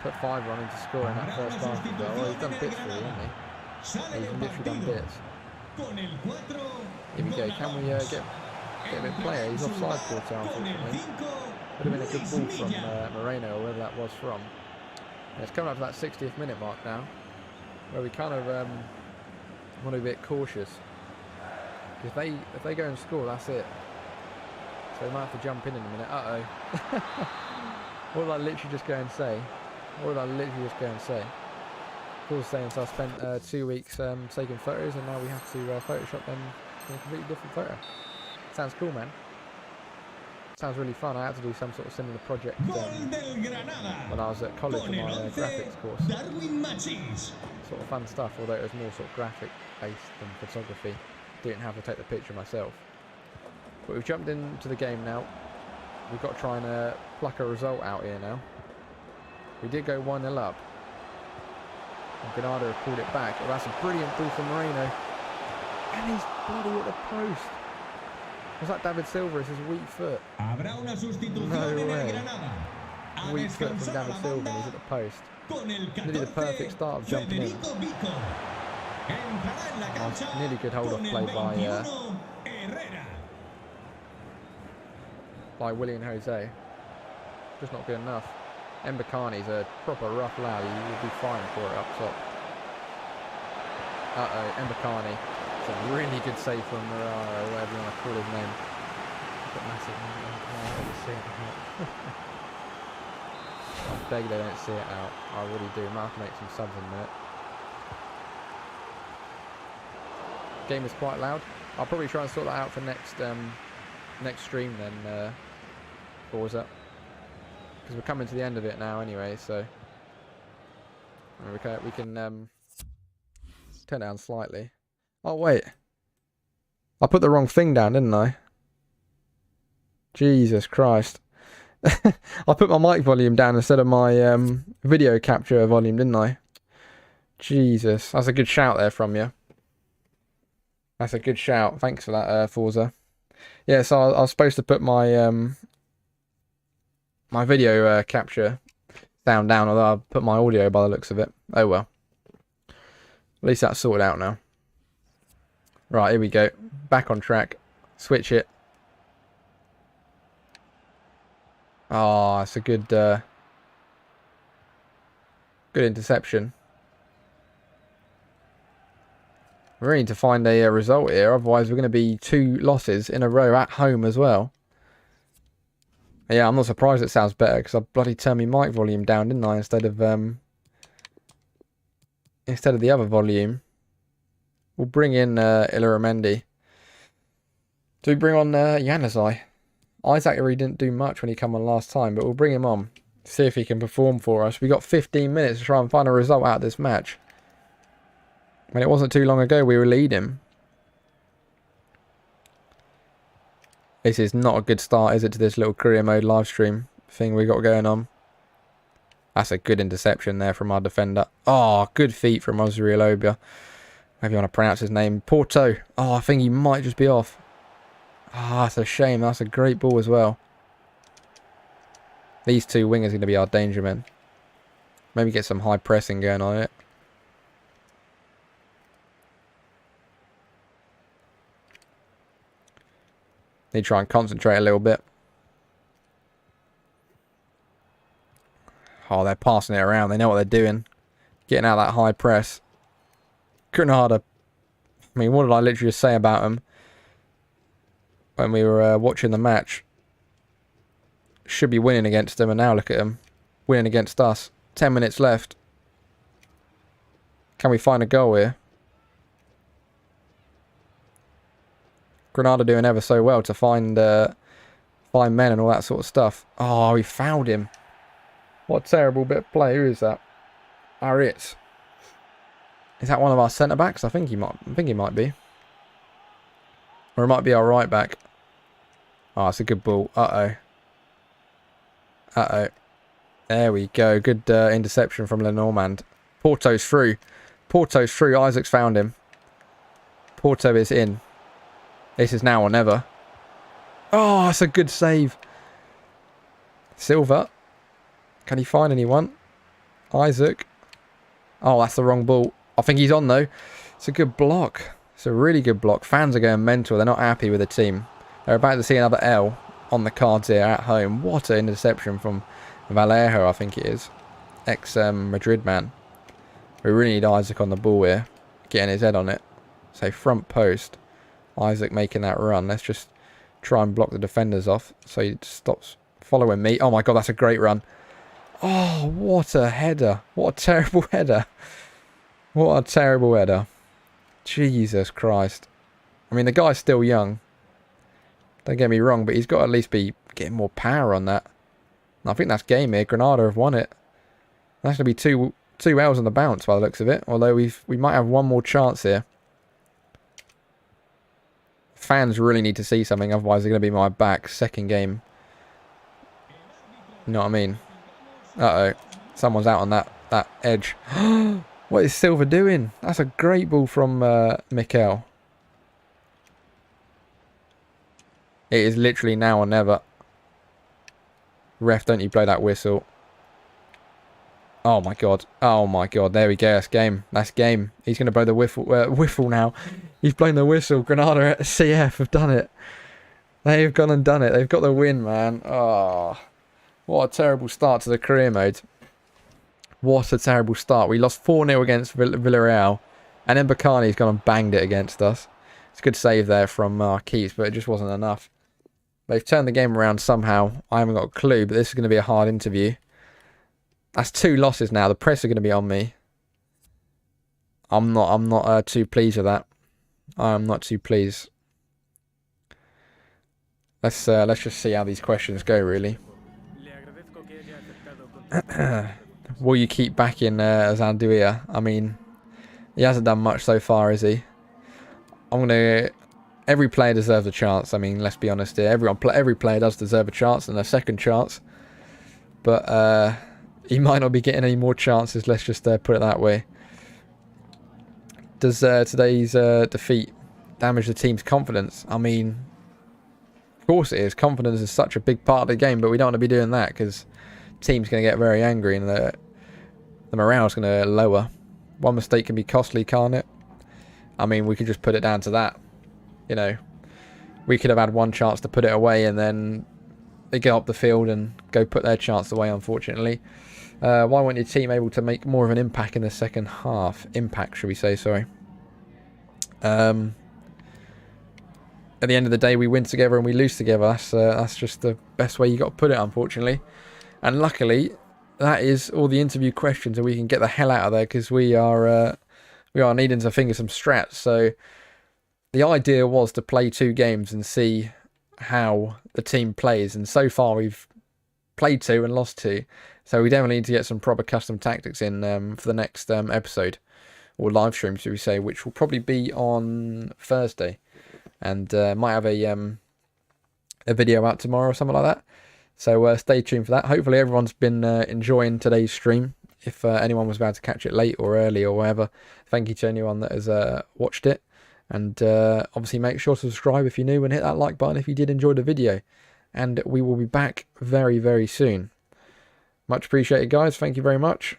Speaker 1: Put 5 on him to score in that first half of goal. Oh, he's done bits for you, hasn't he? He's literally done bits. Here we go. Can we get a bit of player? He's offside, Porto, unfortunately. Would have been a good ball from Moreno, or wherever that was from. And it's coming up to that 60th minute mark now, where we kind of want to be a bit cautious. If they go and score, that's it. So we might have to jump in a minute. What did I literally just go and say? Paul's saying, so I spent 2 weeks taking photos, and now we have to Photoshop them in a completely different photo. Sounds cool, man. Sounds really fun. I had to do some sort of similar project when I was at college for my graphics course. Sort of fun stuff, although it was more sort of graphic based than photography. Didn't have to take the picture myself. But we've jumped into the game now. We've got to try and pluck a result out here now. We did go 1-0 up. And Bernardo pulled it back. Oh, that's a brilliant ball from Moreno. And he's bloody at the post. Was that David Silva? It's his weak foot. No way. Weak foot from David Silva and he's at the post. Nearly the perfect start of jumping in. Oh, nearly good hold-off play by William Jose. Just not good enough. Mbakani's a proper rough lad. He will be fine for it up top. Uh-oh, Mbakani. It's a really good save from Morano, whatever you want to call his name. I beg they don't see it out. I really do. Might have to make some subs in a minute. Game is quite loud. I'll probably try and sort that out for next stream then, Forza. Because we're coming to the end of it now anyway, so we can turn down slightly. Oh wait, I put the wrong thing down, didn't I? Jesus Christ. I put my mic volume down instead of my video capture volume, didn't I? Jesus, that's a good shout there from you. That's a good shout. Thanks for that, Forza. Yeah, so I was supposed to put my my video capture sound down, although I put my audio by the looks of it. Oh well. At least that's sorted out now. Right, here we go. Back on track. Switch it. Oh, it's a good good interception. We really need to find a result here, otherwise we're going to be 2 losses in a row at home as well. Yeah, I'm not surprised it sounds better because I bloody turned my mic volume down, didn't I, instead of the other volume. We'll bring in Illaramendi. Do we bring on Januzaj? Isaac really didn't do much when he came on last time, but we'll bring him on. See if he can perform for us. We got 15 minutes to try and find a result out of this match. When it wasn't too long ago we were leading. This is not a good start, is it, to this little career mode live stream thing we got going on. That's a good interception there from our defender. Oh, good feet from Ozrielobia. Maybe you want to pronounce his name. Porto. Oh, I think he might just be off. Ah, oh, that's a shame. That's a great ball as well. These 2 wingers are going to be our danger men. Maybe get some high pressing going on it. Need to try and concentrate a little bit. Oh, they're passing it around. They know what they're doing. Getting out of that high press. Granada. I mean, what did I literally just say about them when we were watching the match? Should be winning against them, and now look at them. Winning against us. 10 minutes left. Can we find a goal here? Granada doing ever so well to find men and all that sort of stuff. Oh, he fouled him. What a terrible bit of play. Who is that? Aritz. Is that one of our centre backs? I think he might be. Or it might be our right back. Oh, it's a good ball. Uh-oh. Uh-oh. There we go. Good interception from Lenormand. Porto's through. Porto's through. Isaac's found him. Porto is in. This is now or never. Oh, that's a good save. Silva. Can he find anyone? Isaac. Oh, that's the wrong ball. I think he's on though. It's a good block. It's a really good block. Fans are going mental. They're not happy with the team. They're about to see another L on the cards here at home. What an interception from Vallejo, I think it is. Ex-Madrid man. We really need Isaac on the ball here. Getting his head on it. So front post. Isaac making that run. Let's just try and block the defenders off so he stops following me. Oh my god, that's a great run. Oh, what a header. What a terrible header. What a terrible header. Jesus Christ. I mean, the guy's still young. Don't get me wrong, but he's got to at least be getting more power on that. And I think that's game here. Granada have won it. That's going to be two L's on the bounce by the looks of it. Although we might have one more chance here. Fans really need to see something, otherwise they're going to be my back. Second game. You know what I mean? Uh-oh. Someone's out on that edge. What is Silva doing? That's a great ball from Mikel. It is literally now or never. Ref, don't you blow that whistle. Oh my god. Oh my god. There we go. That's game. That's game. He's going to blow the whiffle now. He's blown the whistle. Granada at CF have done it. They've gone and done it. They've got the win, man. Oh, what a terrible start to the career mode. What a terrible start. We lost 4-0 against Villarreal. And then Bacani's gone and banged it against us. It's a good save there from Keats, but it just wasn't enough. They've turned the game around somehow. I haven't got a clue, but this is going to be a hard interview. That's 2 losses now. The press are going to be on me. I'm not too pleased with that. I'm not too pleased. Let's just see how these questions go, really. Will you keep backing Zanduia? I mean, he hasn't done much so far, has he? Every player deserves a chance. I mean, let's be honest here. Every player does deserve a chance and a second chance. But he might not be getting any more chances. Let's just put it that way. Does today's defeat damage the team's confidence? I mean, of course it is. Confidence is such a big part of the game, but we don't want to be doing that because the team's going to get very angry and the morale's going to lower. One mistake can be costly, can't it? I mean, we could just put it down to that. You know, we could have had one chance to put it away and then they get up the field and go put their chance away, unfortunately. Why weren't your team able to make more of an impact in the second half? Impact, should we say, sorry. At the end of the day, we win together and we lose together. That's just the best way you got to put it, unfortunately. And luckily, that is all the interview questions and we can get the hell out of there because we are needing to finger some strats. So the idea was to play 2 games and see how the team plays. And so far, we've played 2 and lost 2. So we definitely need to get some proper custom tactics in for the next episode. Or live stream, should we say, which will probably be on Thursday. And might have a video out tomorrow or something like that. So stay tuned for that. Hopefully everyone's been enjoying today's stream. If anyone was about to catch it late or early or whatever, thank you to anyone that has watched it. And obviously make sure to subscribe if you're new and hit that like button if you did enjoy the video. And we will be back very, very soon. Much appreciated, guys. Thank you very much.